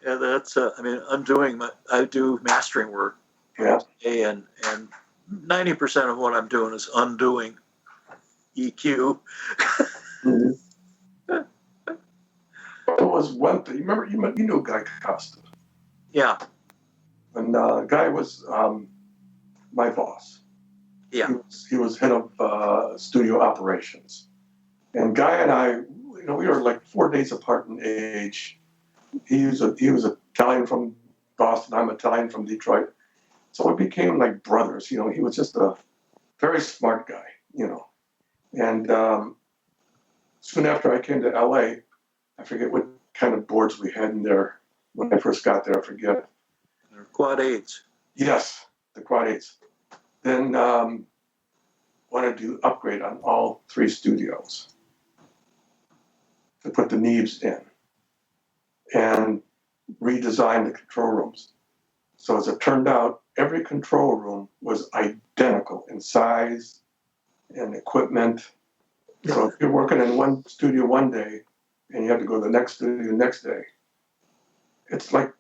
Yeah, that's. I do mastering work. Yeah. And 90% of what I'm doing is undoing EQ. There was one thing. You remember? You knew Guy Costa. Yeah. And Guy was my boss. Yeah. He was head of studio operations. And Guy and I, we were like 4 days apart in age. He was Italian from Boston. I'm Italian from Detroit. So we became like brothers. He was just a very smart guy. And soon after I came to LA, I forget what kind of boards we had in there when I first got there. I forget. They're quad 8s. Yes, the quad 8s. Then wanted to upgrade on all 3 studios to put the Neebs in and redesign the control rooms. So as it turned out, every control room was identical in size and equipment. So if you're working in one studio one day and you have to go to the next studio the next day, it's like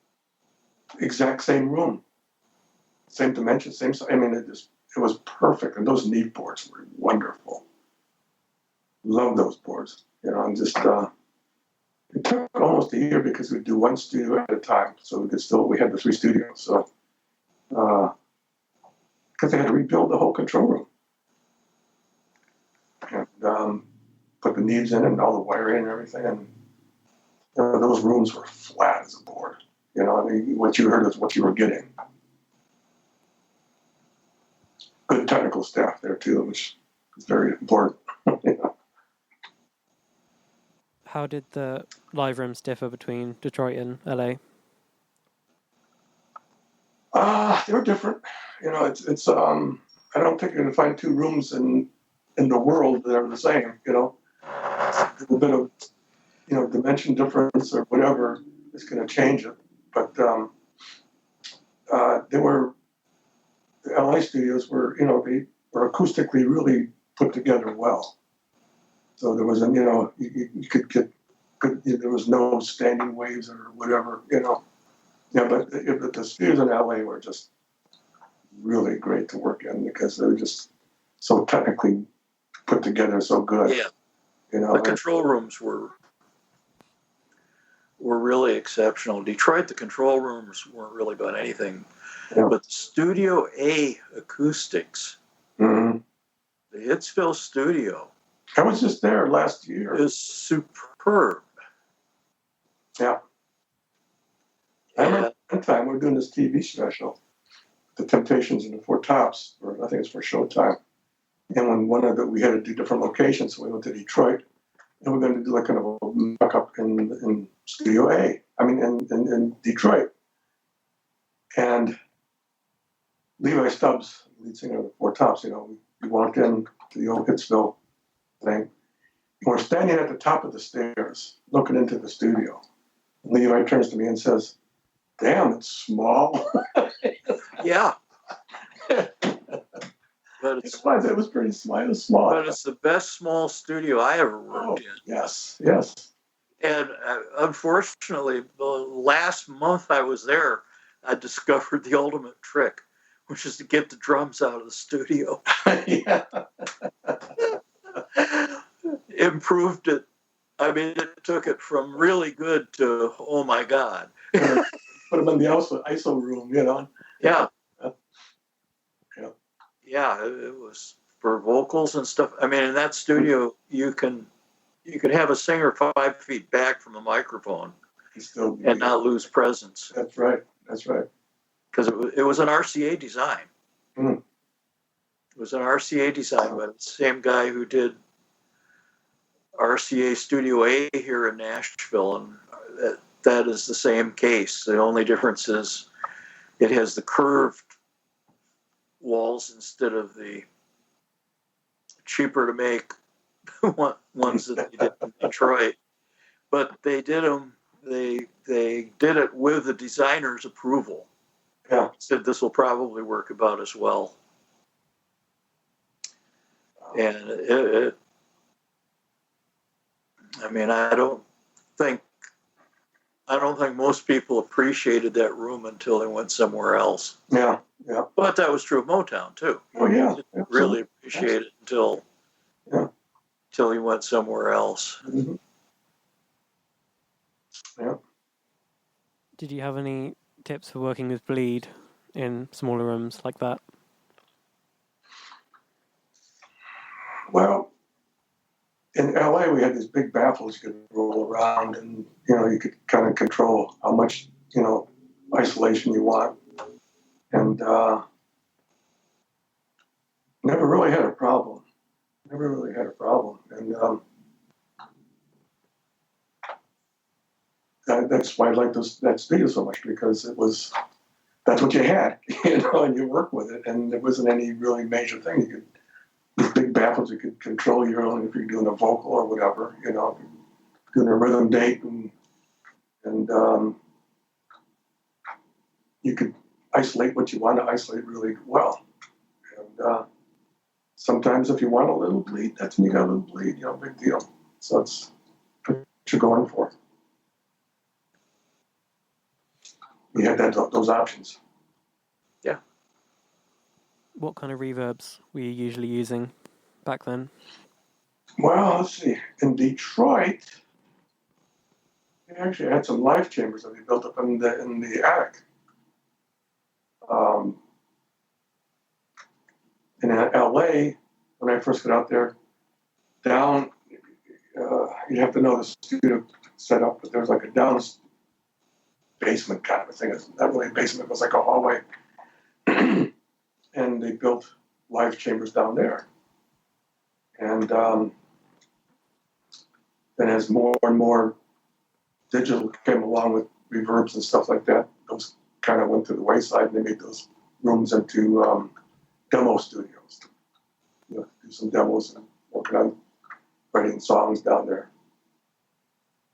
exact same room, same dimension, same size. It was perfect. And those Neeb boards were wonderful. Love those boards. And just it took almost a year because we'd do one studio at a time. So we had the 3 studios. So because they had to rebuild the whole control room. And put the Neebs in and all the wiring and everything. And those rooms were flat as a board. You know, I mean, what you heard is what you were getting. Good technical staff there too, which is very important. You know. How did the live rooms differ between Detroit and LA? They were different. You know, it's I don't think you're gonna find two rooms in the world that are the same. You know, a little bit of dimension difference or whatever is going to change it. But the LA studios were they were acoustically really put together well. So there wasn't you could get good. There was no standing waves or whatever. Yeah, but the studios in LA were just really great to work in because they were just so technically put together, so good. Yeah, the control rooms were really exceptional. Detroit, the control rooms weren't really about anything, but Studio A acoustics, mm-hmm. the Hitsville studio, I was just there last year. Is superb. Yeah. I remember one time we were doing this TV special, The Temptations and the Four Tops, or I think it's for Showtime. And when we had to do different locations, so we went to Detroit, and we're going to do like kind of a mock-up in Studio A. I mean, in Detroit. And Levi Stubbs, lead singer of the Four Tops, we walked in to the old Hitsville thing. And we're standing at the top of the stairs, looking into the studio. And Levi turns to me and says, "Damn, it's small." Yeah. But it was pretty small. It was small. But it's the best small studio I ever worked in. Yes. And unfortunately, the last month I was there, I discovered the ultimate trick, which is to get the drums out of the studio. Yeah. Improved it. I mean, it took it from really good to, oh my God. Put them in the ISO room, Yeah. Yeah, it was for vocals and stuff. I mean, in that studio, you could have a singer 5 feet back from the microphone and not lose presence. That's right. Because it was an RCA design. Mm. It was an RCA design by the same guy who did RCA Studio A here in Nashville, and that is the same case. The only difference is it has the curved walls instead of the cheaper to make ones that they did in Detroit. But they did them. They did it with the designer's approval. Yeah. Said this will probably work about as well. And I don't think most people appreciated that room until they went somewhere else. Yeah. But that was true of Motown too. Oh yeah. Didn't really appreciate it until he went somewhere else. Mm-hmm. Yeah. Did you have any tips for working with bleed in smaller rooms like that? Well, in LA, we had these big baffles you could roll around, and you could kind of control how much isolation you want, and never really had a problem. And that's why I like that studio so much, because that's what you had, and you work with it, and there wasn't any really major thing. These big baffles, you could control your own if you're doing a vocal or whatever, doing a rhythm date, and you could isolate what you want to isolate really well. And sometimes if you want a little bleed, that's when you got a little bleed, big deal. So it's what you're going for. You had those options. Yeah. What kind of reverbs were you usually using back then? Well, let's see. In Detroit, we actually had some live chambers that we built up in the attic. In LA, when I first got out there, down, you'd have to know the studio set up, but there was like a down basement kind of a thing. It's not really a basement, it was like a hallway. And they built live chambers down there. And then as more and more digital came along with reverbs and stuff like that, those kind of went to the wayside, and they made those rooms into demo studios. Do some demos and working on writing songs down there.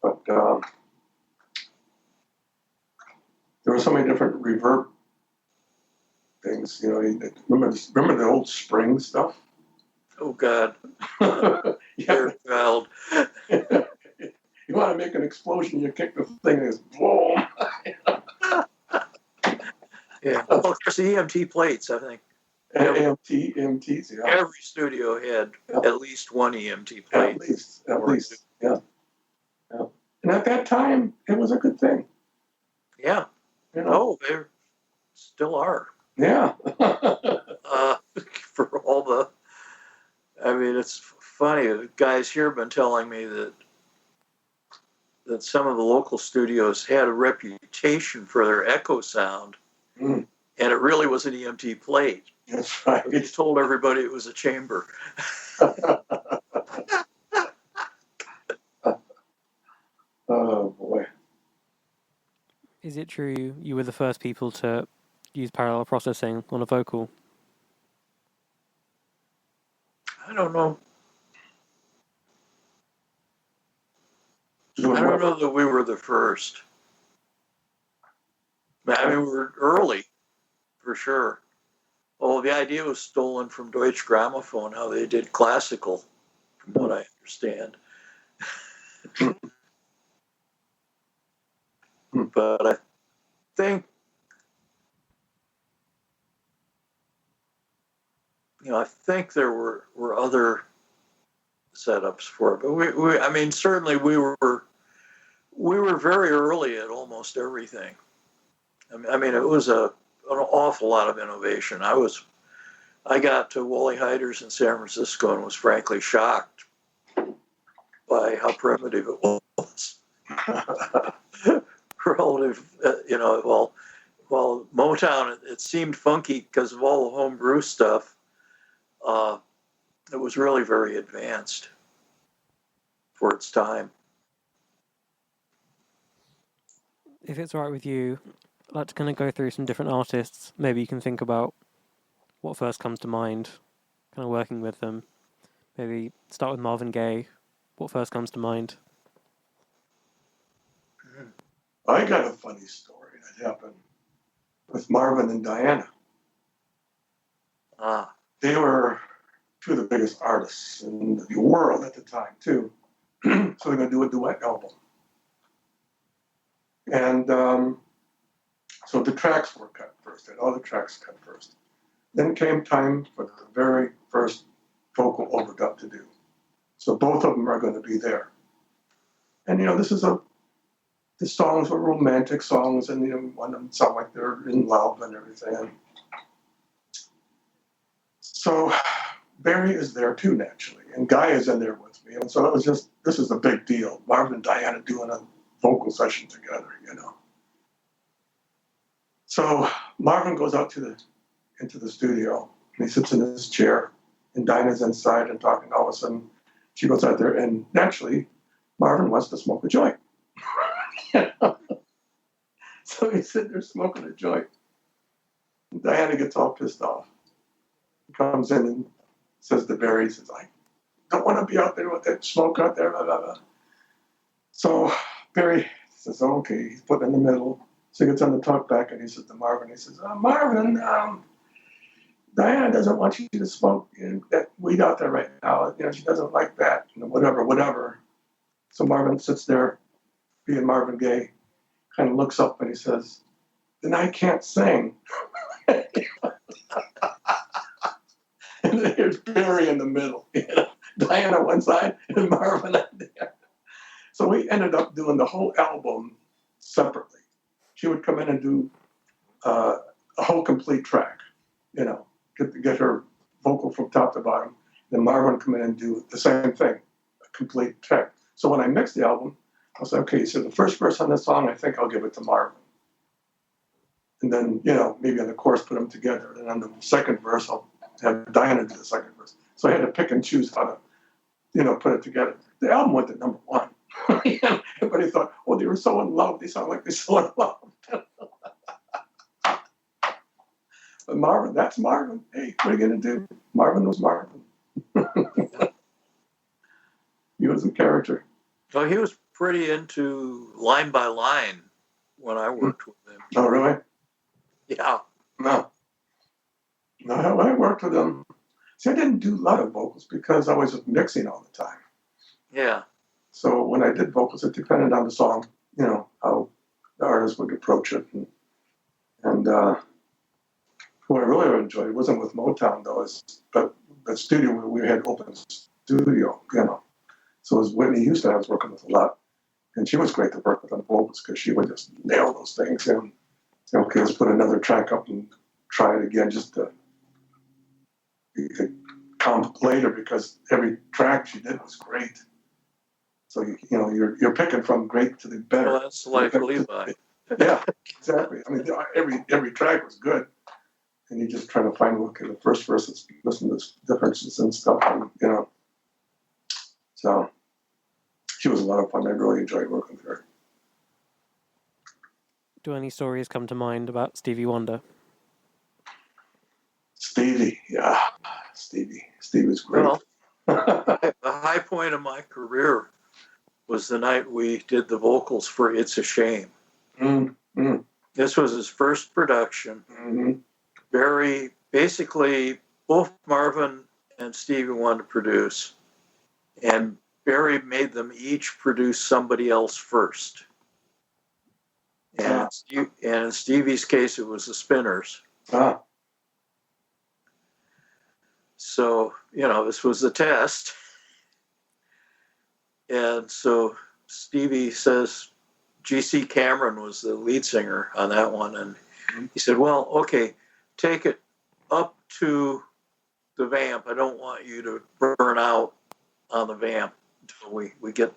But there were so many different reverb things. Remember the old spring stuff? Oh God, Yeah. child. You want to make an explosion, you kick the thing and it's boom. Yeah. Well, of course, the EMT plates, I think. EMTs, yeah. Every studio had at least one EMT plate. At least, yeah. And at that time, it was a good thing. Yeah. Oh, they still are. Yeah. For all the, I mean, it's funny. The guys here have been telling me that some of the local studios had a reputation for their echo sound, and it really was an EMT plate. That's right. They told everybody it was a chamber. Oh boy. Is it true you were the first people to use parallel processing on a vocal? I don't know. I don't know that we were the first. I mean, we were early, for sure. Oh, the idea was stolen from Deutsche Grammophon, how they did classical, from what I understand. But I think, I think there were other setups for it. But we I mean, certainly we were very early at almost everything. I mean, it was an awful lot of innovation. I got to Wally Heider's in San Francisco and was frankly shocked by how primitive it was. Relative, well, Motown, it seemed funky because of all the homebrew stuff. It was really very advanced for its time. If it's all right with you, I'd like to kind of go through some different artists. Maybe you can think about what first comes to mind, kind of working with them. Maybe start with Marvin Gaye. What first comes to mind? I got a funny story that happened with Marvin and Diana. They were two of the biggest artists in the world at the time, too. So they're going to do a duet album. And so the tracks were cut first. They had all the tracks cut first. Then came time for the very first vocal overdub to do. So both of them are going to be there. And, the songs were romantic songs, and one of them sound like they're in love and everything. So Barry is there too, naturally, and Guy is in there with me. And so it was this is a big deal. Marvin and Diana doing a vocal session together, So Marvin goes out into the studio, and he sits in his chair, and Diana's inside and talking. All of a sudden, she goes out there, and naturally, Marvin wants to smoke a joint. So he's sitting there smoking a joint. And Diana gets all pissed off. He comes in and says to Barry, he says, I don't want to be out there with that smoke out there, blah, blah, blah. So Barry says, okay, he's put in the middle. So he gets on the talk back and he says to Marvin, he says, Marvin, Diana doesn't want you to smoke that weed out there right now. She doesn't like that, whatever. So Marvin sits there, being Marvin Gaye, kind of looks up and he says, then I can't sing. And there's Barry in the middle. Diana on one side and Marvin on the other. So we ended up doing the whole album separately. She would come in and do a whole complete track, get her vocal from top to bottom. Then Marvin would come in and do the same thing, a complete track. So when I mixed the album, I was like, okay. He said, the first verse on this song, I think I'll give it to Marvin. And then, maybe on the chorus, put them together. And on the second verse, I'll have Diana do the second verse. So I had to pick and choose how to, put it together. The album went to number one. Everybody thought, oh, they were so in love. They sound like they're so in love. But Marvin, that's Marvin. Hey, what are you going to do? Marvin was Marvin. He was a character. Well, he was pretty into line by line when I worked with him. Oh, really? Yeah. No, when I worked with him, see, I didn't do a lot of vocals because I was mixing all the time. Yeah. So when I did vocals, it depended on the song, how the artist would approach it. And what I really enjoyed wasn't with Motown, though, but the studio where we had open studio, So it was Whitney Houston I was working with a lot. And she was great to work with on vocals because she would just nail those things. And, okay, let's put another track up and try it again just to comp later because every track she did was great. So, you're picking from great to the better. Well, that's like Levi. Yeah, exactly. I mean, every track was good. And you just try to find, okay, the first verse, let's listen to the differences and stuff. And, So she was a lot of fun. I really enjoyed working with her. Do any stories come to mind about Stevie Wonder? Stevie, yeah. Stevie was great. Well, the high point of my career was the night we did the vocals for It's a Shame. Mm-hmm. This was his first production. Mm-hmm. Barry, basically, both Marvin and Stevie wanted to produce. And Barry made them each produce somebody else first. And in Stevie's case, it was the Spinners. Ah. So, this was the test. And so Stevie says, G.C. Cameron was the lead singer on that one. And he said, well, okay, take it up to the vamp. I don't want you to burn out on the vamp until we get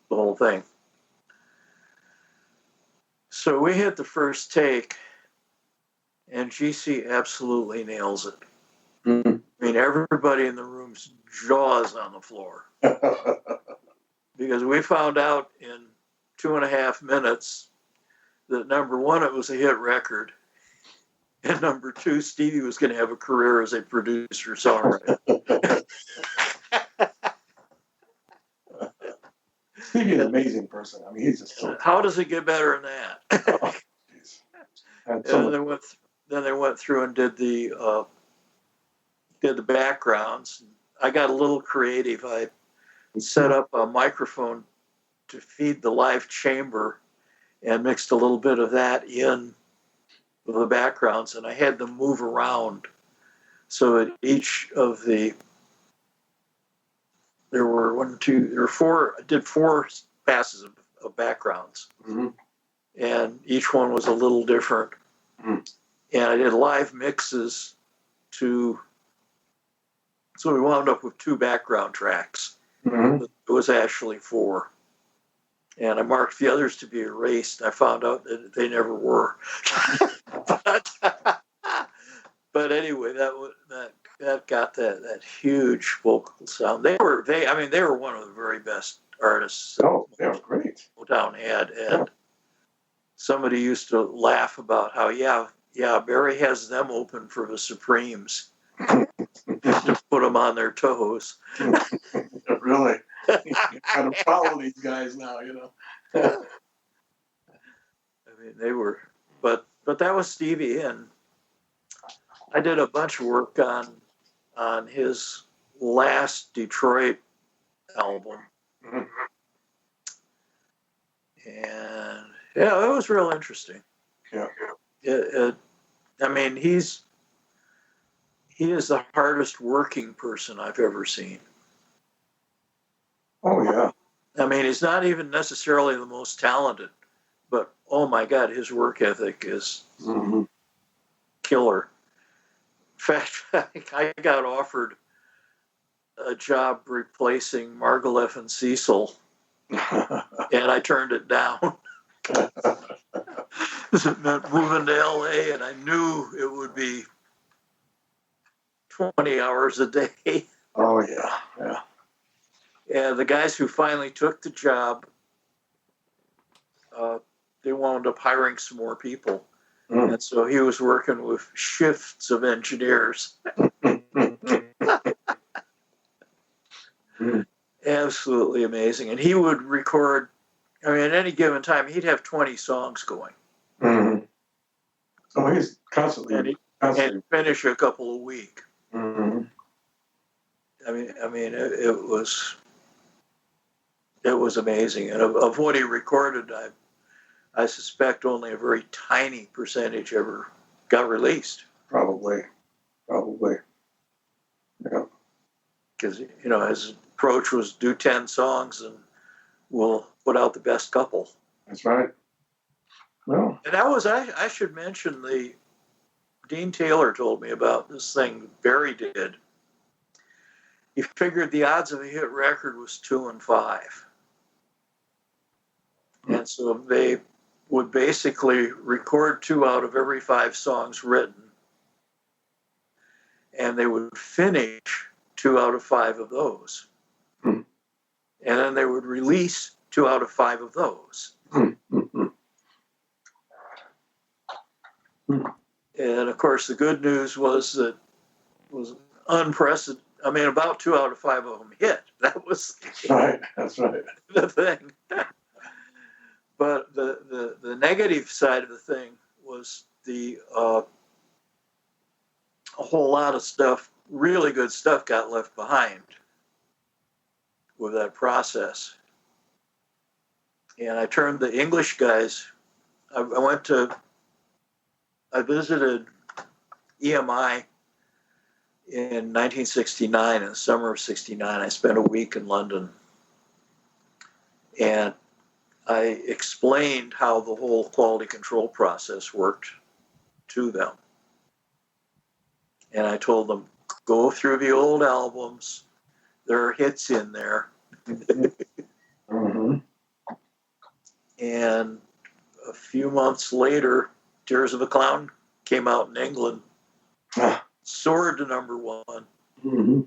the whole thing. So we hit the first take, and GC absolutely nails it. Mm-hmm. I mean, everybody in the room's jaws on the floor. Because we found out in 2.5 minutes that number one, it was a hit record. And number two, Stevie was going to have a career as a producer-songwriter. Stevie's an amazing person. I mean, he's just so... How does it get better than that? Oh, and then they went through and did the backgrounds. I got a little creative. I set up a microphone to feed the live chamber and mixed a little bit of that in the backgrounds, and I had them move around. So at each of there were four. I did 4 passes of backgrounds, mm-hmm. and each one was a little different. Mm-hmm. And I did live mixes so we wound up with 2 background tracks. Mm-hmm. It was actually 4. And I marked the others to be erased. I found out that they never were. But anyway, that got that huge vocal sound. They were one of the very best artists. Oh, they were great. Motown had, and somebody used to laugh about how Barry has them open for the Supremes to put them on their toes. Really? You gotta follow these guys now, I mean, they were, but that was Stevie, and I did a bunch of work on his last Detroit album, mm-hmm. and it was real interesting. Yeah. I mean, he is the hardest working person I've ever seen. Oh, yeah. I mean, he's not even necessarily the most talented, but oh my God, his work ethic is mm-hmm. killer. In fact, I got offered a job replacing Margolef and Cecil and I turned it down. It meant moving to LA, and I knew it would be 20 hours a day. Oh, yeah, yeah. And the guys who finally took the job, they wound up hiring some more people. Mm. And so he was working with shifts of engineers. Absolutely amazing. And he would record, I mean, at any given time, he'd have 20 songs going. Mm-hmm. So he's constantly, and he'd finish a couple a week. Mm-hmm. I mean, it was amazing. And of what he recorded, I suspect only a very tiny percentage ever got released. Probably. Yeah. Because, his approach was do 10 songs and we'll put out the best couple. That's right. Well. And that was, I should mention, the Dean Taylor told me about this thing Barry did. He figured the odds of a hit record was 2 and 5. And so they would basically record 2 out of every 5 songs written. And they would finish 2 out of 5 of those. And then they would release 2 out of 5 of those. And of course, the good news was that it was unprecedented. I mean, about 2 out of 5 of them hit. That was right. That's right. The thing. But the negative side of the thing was a whole lot of stuff, really good stuff, got left behind with that process. And I turned the English guys. I visited EMI in 1969, in the summer of 69. I spent a week in London. And I explained how the whole quality control process worked to them. And I told them, go through the old albums. There are hits in there. Mm-hmm. And a few months later, Tears of a Clown came out in England, soared to number 1. Mm-hmm.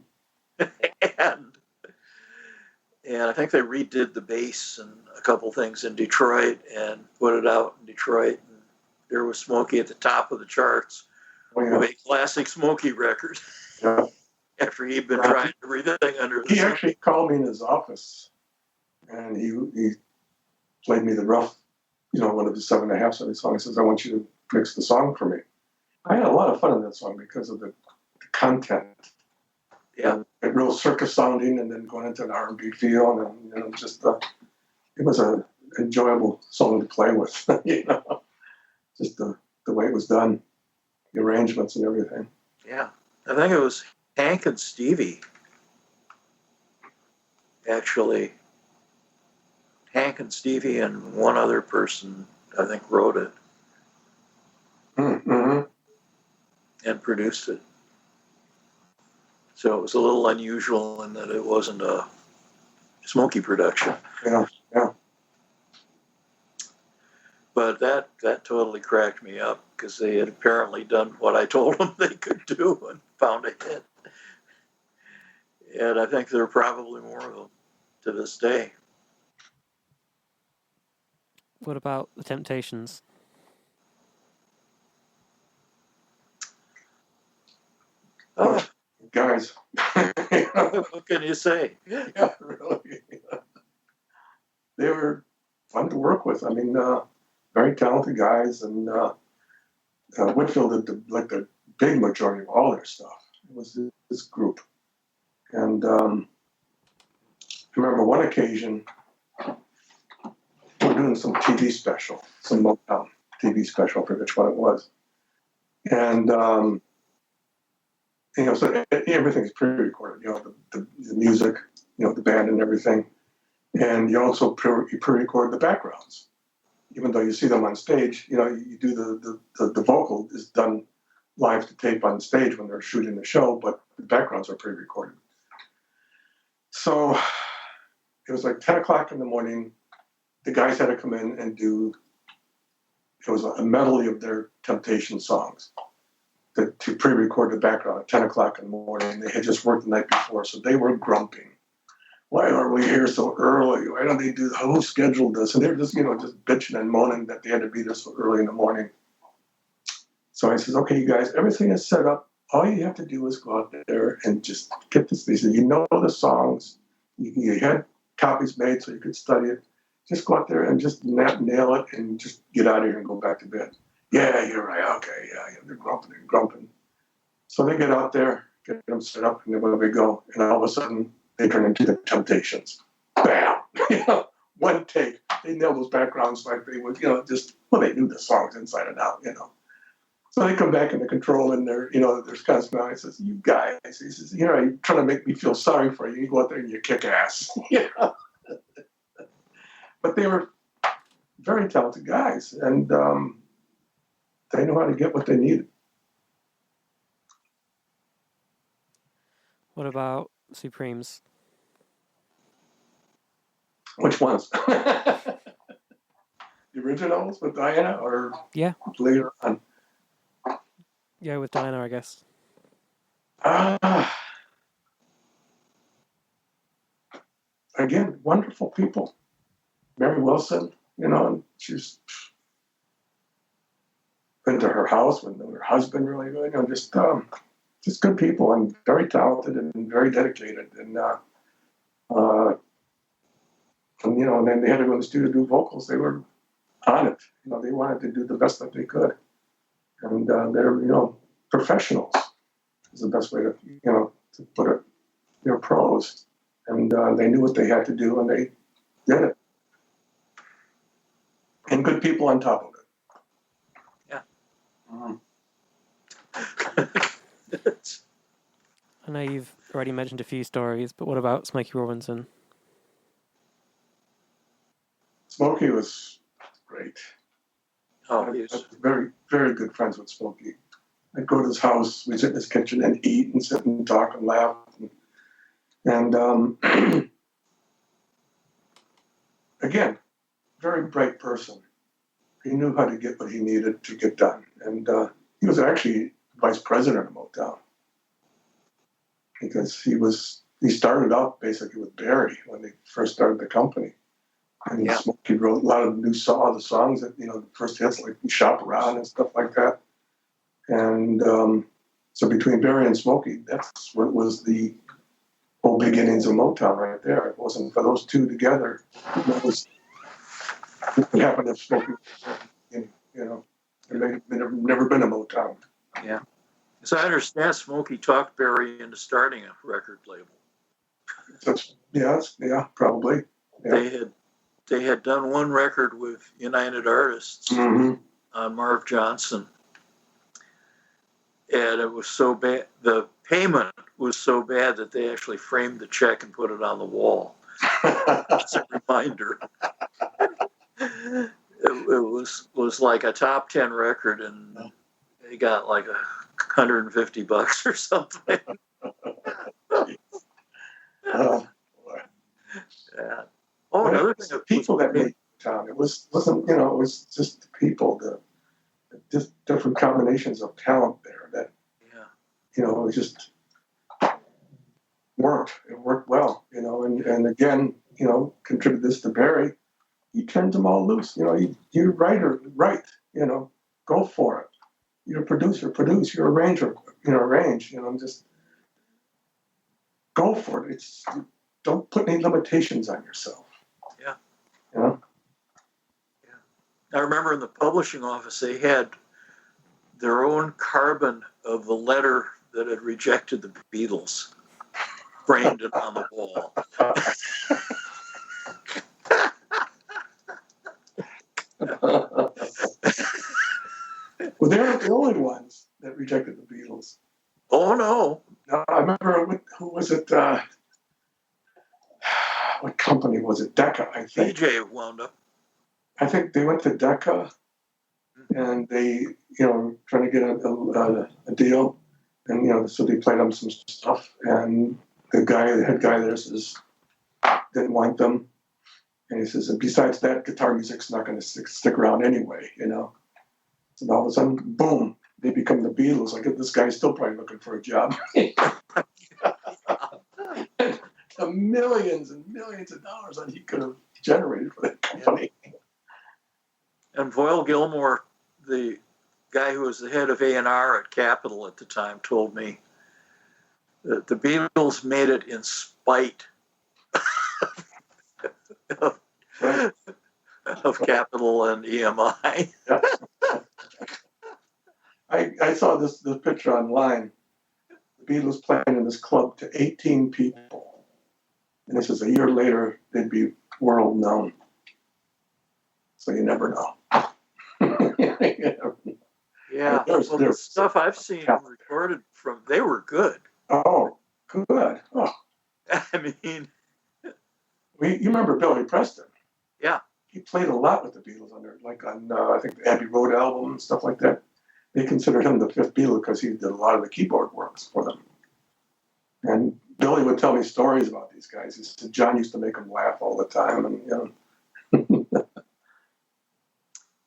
And I think they redid the bass and a couple things in Detroit and put it out in Detroit. And there was Smokey at the top of the charts with a classic Smokey record. Yeah. After he'd been trying everything under the He actually called me in his office, and he played me the rough, one of the 7.5 songs. He says, I want you to mix the song for me. I had a lot of fun in that song because of the content. Yeah. Real circus sounding, and then going into an R&B feel, and just it was an enjoyable song to play with. Just the way it was done, the arrangements and everything. Yeah, I think it was Hank and Stevie. Actually, Hank and Stevie and one other person, I think, wrote it and produced it. So it was a little unusual in that it wasn't a Smokey production. Yeah. But that totally cracked me up because they had apparently done what I told them they could do and found a hit. And I think there are probably more of them to this day. What about the Temptations? Oh, guys. what can you say? Yeah, really. They were fun to work with. I mean, very talented guys, and Whitfield did the big majority of all their stuff. It was this group. And I remember one occasion, we were doing some TV special, some Motown TV special, I forget which one it was. And, so everything's pre-recorded, the music, the band and everything. And you also pre-record the backgrounds. Even though you see them on stage, you do the vocal is done live to tape on stage when they're shooting the show, but the backgrounds are pre-recorded. So it was like 10 o'clock in the morning. The guys had to come in and do, it was a medley of their Temptation songs to pre-record the background at 10 o'clock in the morning. They had just worked the night before, so they were grumping. Why are we here so early? Why don't they do, who scheduled this? And they're just, just bitching and moaning that they had to be there so early in the morning. So I says, okay, you guys, everything is set up. All you have to do is go out there and just get this. They said, you know the songs. You had copies made so you could study it. Just go out there and just nail it and just get out of here and go back to bed. Yeah, you're right. Okay, yeah. They're grumping. So they get out there, get them set up, and then away we go. And all of a sudden, they turn into the Temptations. Bam! One take. They nailed those backgrounds like they would, they knew the songs inside and out, So they come back in the control and there's kind of smile. He says, you guys, he says, you're trying to make me feel sorry for you. You go out there and you kick ass. But they were very talented guys, and they knew how to get what they needed. What about Supremes? Which ones? The originals with Diana, or later on? Yeah, with Diana, I guess. Again, wonderful people. Mary Wilson, she's been to her house with her husband, really good. Just good people and very talented and very dedicated. And then they had to go in the studio to do vocals. They were on it. They wanted to do the best that they could. And they're, professionals is the best way to put it. They're pros. And they knew what they had to do, and they did it. And good people on top of it. Yeah. I know you've already mentioned a few stories, but what about Smokey Robinson? Smokey was great. Oh, I was very, very good friends with Smokey. I'd go to his house, we'd sit in his kitchen and eat and sit and talk and laugh. And again, very bright person. He knew how to get what he needed to get done. And he was actually vice president of Motown. Because he started out basically with Barry when they first started the company. And Smokey wrote a lot of the songs that, the first hits, like Shop Around and stuff like that. And so between Barry and Smokey, that's what was the whole beginnings of Motown right there. It wasn't for those two together. What happened if Smokey, there may have never been a Motown. Yeah. As I understand, Smokey talked Barry into starting a record label. Yeah, probably. Yeah. They had done one record with United Artists on Marv Johnson. And it was so bad, the payment was so bad that they actually framed the check and put it on the wall. As a reminder. It was like a top 10 record, and they got like $150 or something. Yeah. Oh, another thing. People that made town. It wasn't. It was just the people, the different combinations of talent there. That it just worked. It worked well. And again, contribute this to Barry. He turned them all loose. You're writer, write. Go for it. You're a producer, produce. You're a arranger, arrange. Just go for it. Don't put any limitations on yourself. Yeah. Yeah. I remember in the publishing office, they had their own carbon of the letter that had rejected the Beatles, framed it on the wall. Well, they weren't the only ones that rejected the Beatles. Oh, no. I remember, who was it? What company was it? Decca, I think. PJ wound up. I think they went to Decca, and they, trying to get a deal. And, so they played them some stuff. And the head guy there says, didn't want them. And he says, and besides that, guitar music's not going to stick around anyway, you know. And all of a sudden, boom, they become the Beatles. Like, this guy's still probably looking for a job. The millions and millions of dollars that he could have generated for that company. And Voyle Gilmore, the guy who was the head of A&R at Capitol at the time, told me that the Beatles made it in spite of Capitol and EMI. I saw this picture online. The Beatles playing in this club to 18 people. And this is a year later, they'd be world known. So you never know. Yeah, well, the stuff I've seen recorded from, they were good. Oh, good. Oh. I mean, you remember Billy Preston? Yeah. He played a lot with the Beatles on I think the Abbey Road album and stuff like that. They considered him the fifth Beatle because he did a lot of the keyboard works for them. And Billy would tell me stories about these guys. He said John used to make him laugh all the time, and you know.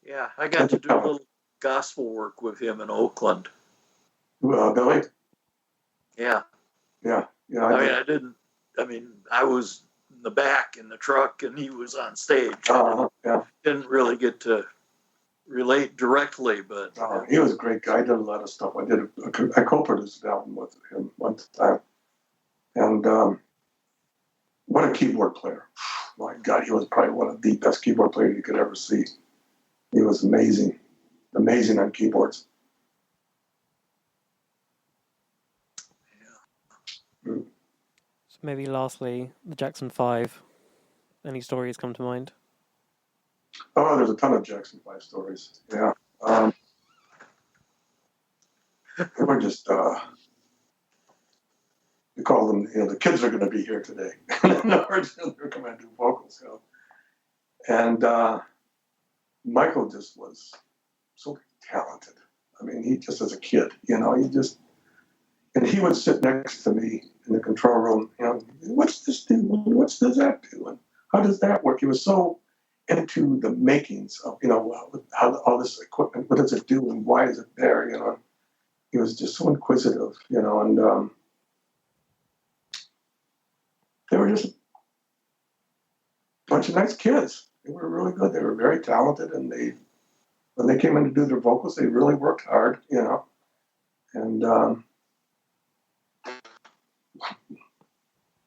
Yeah, I got to do a little gospel work with him in Oakland. Billy? Yeah. Yeah. I was in the back in the truck, and he was on stage. Yeah. Didn't really get to relate directly, but he was a great guy. I did a lot of stuff. I co-produced an album with him one time, and what a keyboard player! My God, he was probably one of the best keyboard players you could ever see. He was amazing on keyboards. Yeah. So maybe lastly, the Jackson 5. Any stories come to mind? Oh, there's a ton of Jackson 5 stories. Yeah. They were just, we call them, the kids are going to be here today. They're coming to do vocals. And Michael just was so talented. I mean, he just as a kid, and he would sit next to me in the control room, what's this do? What does that do? And how does that work? He was so into the makings of, how all this equipment, what does it do and why is it there, He was just so inquisitive, and they were just a bunch of nice kids. They were really good. They were very talented, and when they came in to do their vocals, they really worked hard, and the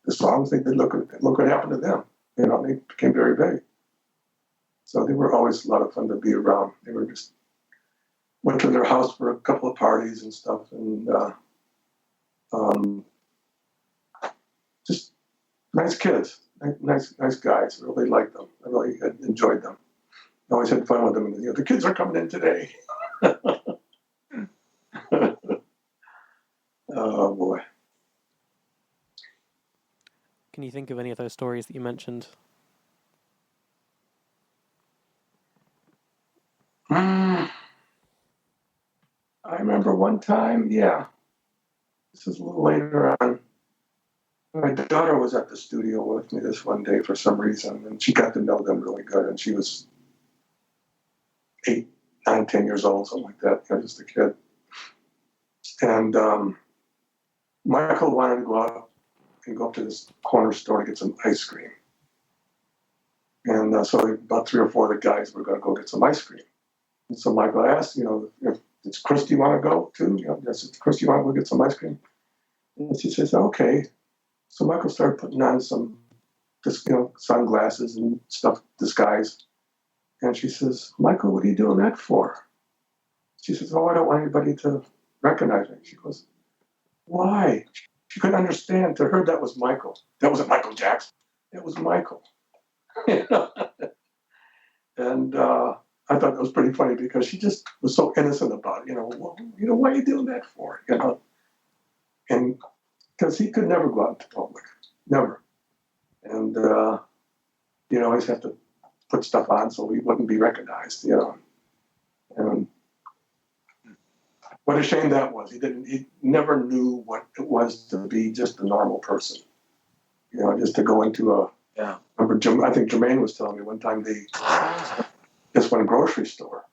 songs they did, look what happened to them. They became very big. So they were always a lot of fun to be around. They were just went to their house for a couple of parties and stuff, and just nice kids, nice guys. I really liked them. I really enjoyed them. I always had fun with them. The kids are coming in today. Oh boy. Can you think of any of those stories that you mentioned? I remember one time, this is a little later on. My daughter was at the studio with me this one day for some reason, and she got to know them really good, and she was 8, 9, 10 years old, something like that, just a kid. And Michael wanted to go out and go up to this corner store to get some ice cream. And so about 3 or 4 of the guys were going to go get some ice cream. And so Michael asked, if it's Christy want to go too? Yes, Christy want to go get some ice cream? And she says, okay. So Michael started putting on some, sunglasses and stuff, disguise. And she says, Michael, what are you doing that for? She says, I don't want anybody to recognize me. She goes, why? She couldn't understand. To her, that was Michael. That wasn't Michael Jackson. That was Michael. And I thought that was pretty funny because she just was so innocent about it. Why are you doing that for? And because he could never go out into public, never. And you always have to put stuff on so he wouldn't be recognized. And what a shame that was. He never knew what it was to be just a normal person. Just to go into Yeah. Remember, I think Jermaine was telling me one time this one grocery store.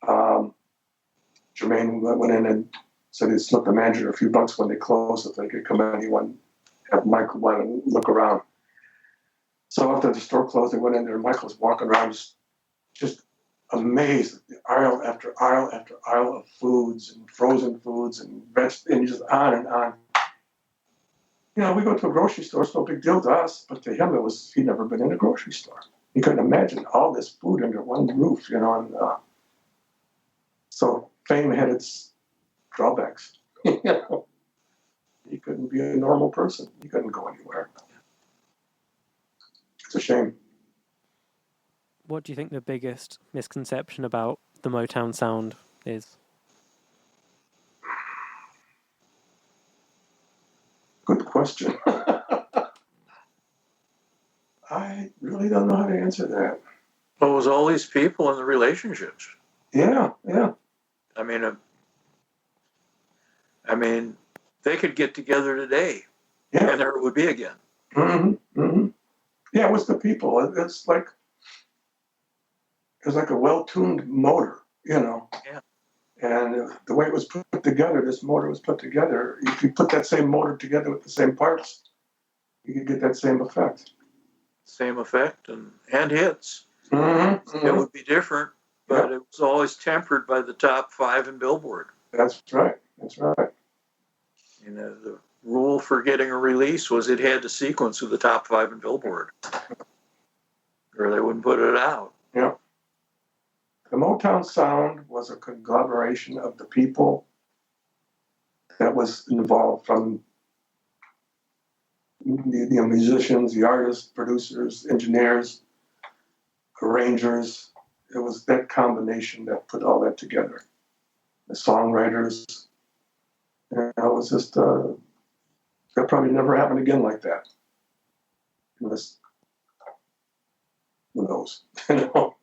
Jermaine went in and said he'd slip the manager a few bucks when they closed if they could come in. He wanted to have Michael went and look around. So after the store closed, they went in there and Michael was walking around just amazed at the aisle after aisle after aisle of foods and frozen foods and vegetables and just on and on. You know, we go to a grocery store, it's no big deal to us, but to him he'd never been in a grocery store. He couldn't imagine all this food under one roof, you know, and so fame had its drawbacks. You know, he couldn't be a normal person. He couldn't go anywhere. It's a shame. What do you think the biggest misconception about the Motown sound is? Good question. I really don't know how to answer that. Well, it was all these people and the relationships. Yeah. I mean, they could get together today, Yeah. and there it would be again. Mm-hmm. Mm-hmm. Yeah, it was the people. It's like a well-tuned motor, you know. Yeah. And the way it was put together, this motor was put together. If you put that same motor together with the same parts, you could get that same effect. Same effect and hits. Mm-hmm. Mm-hmm. It would be different, but it was always tempered by the top 5 in Billboard. That's right. That's right. You know, the rule for getting a release was it had to sequence with the top 5 in Billboard, or they wouldn't put it out. Yeah. The Motown sound was a conglomeration of the people that was involved, from the musicians, the artists, producers, engineers, arrangers. It was that combination that put all that together. The songwriters. It was just, that probably never happened again like that. Unless, who knows? You know?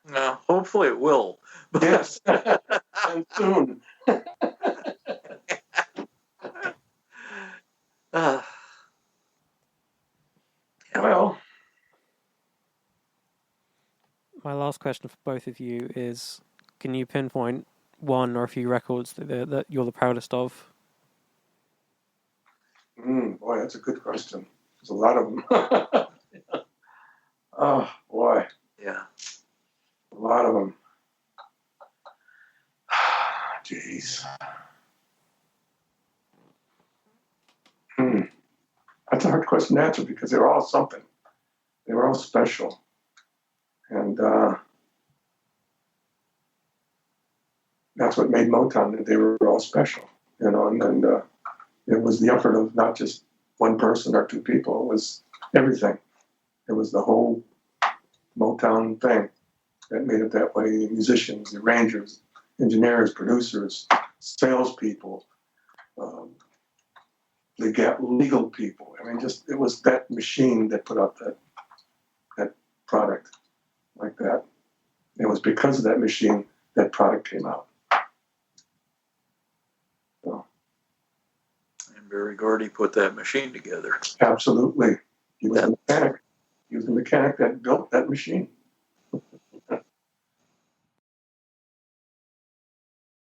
No, hopefully it will. Yes, and soon. Well, My last question for both of you is, can you pinpoint one or a few records that you're the proudest of? Boy, that's a good question. There's a lot of them. Oh, boy. Yeah. A lot of them. Jeez. That's a hard question to answer because they were all something. They were all special. And that's what made Motown, that they were all special. You know, and it was the effort of not just one person or two people. It was everything. It was the whole Motown thing that made it that way. The musicians, the arrangers, engineers, producers, salespeople, legal people. I mean, just it was that machine that put out that product like that. It was because of that machine that product came out. So. And Barry Gordy put that machine together. Absolutely. He was a mechanic. He was the mechanic that built that machine.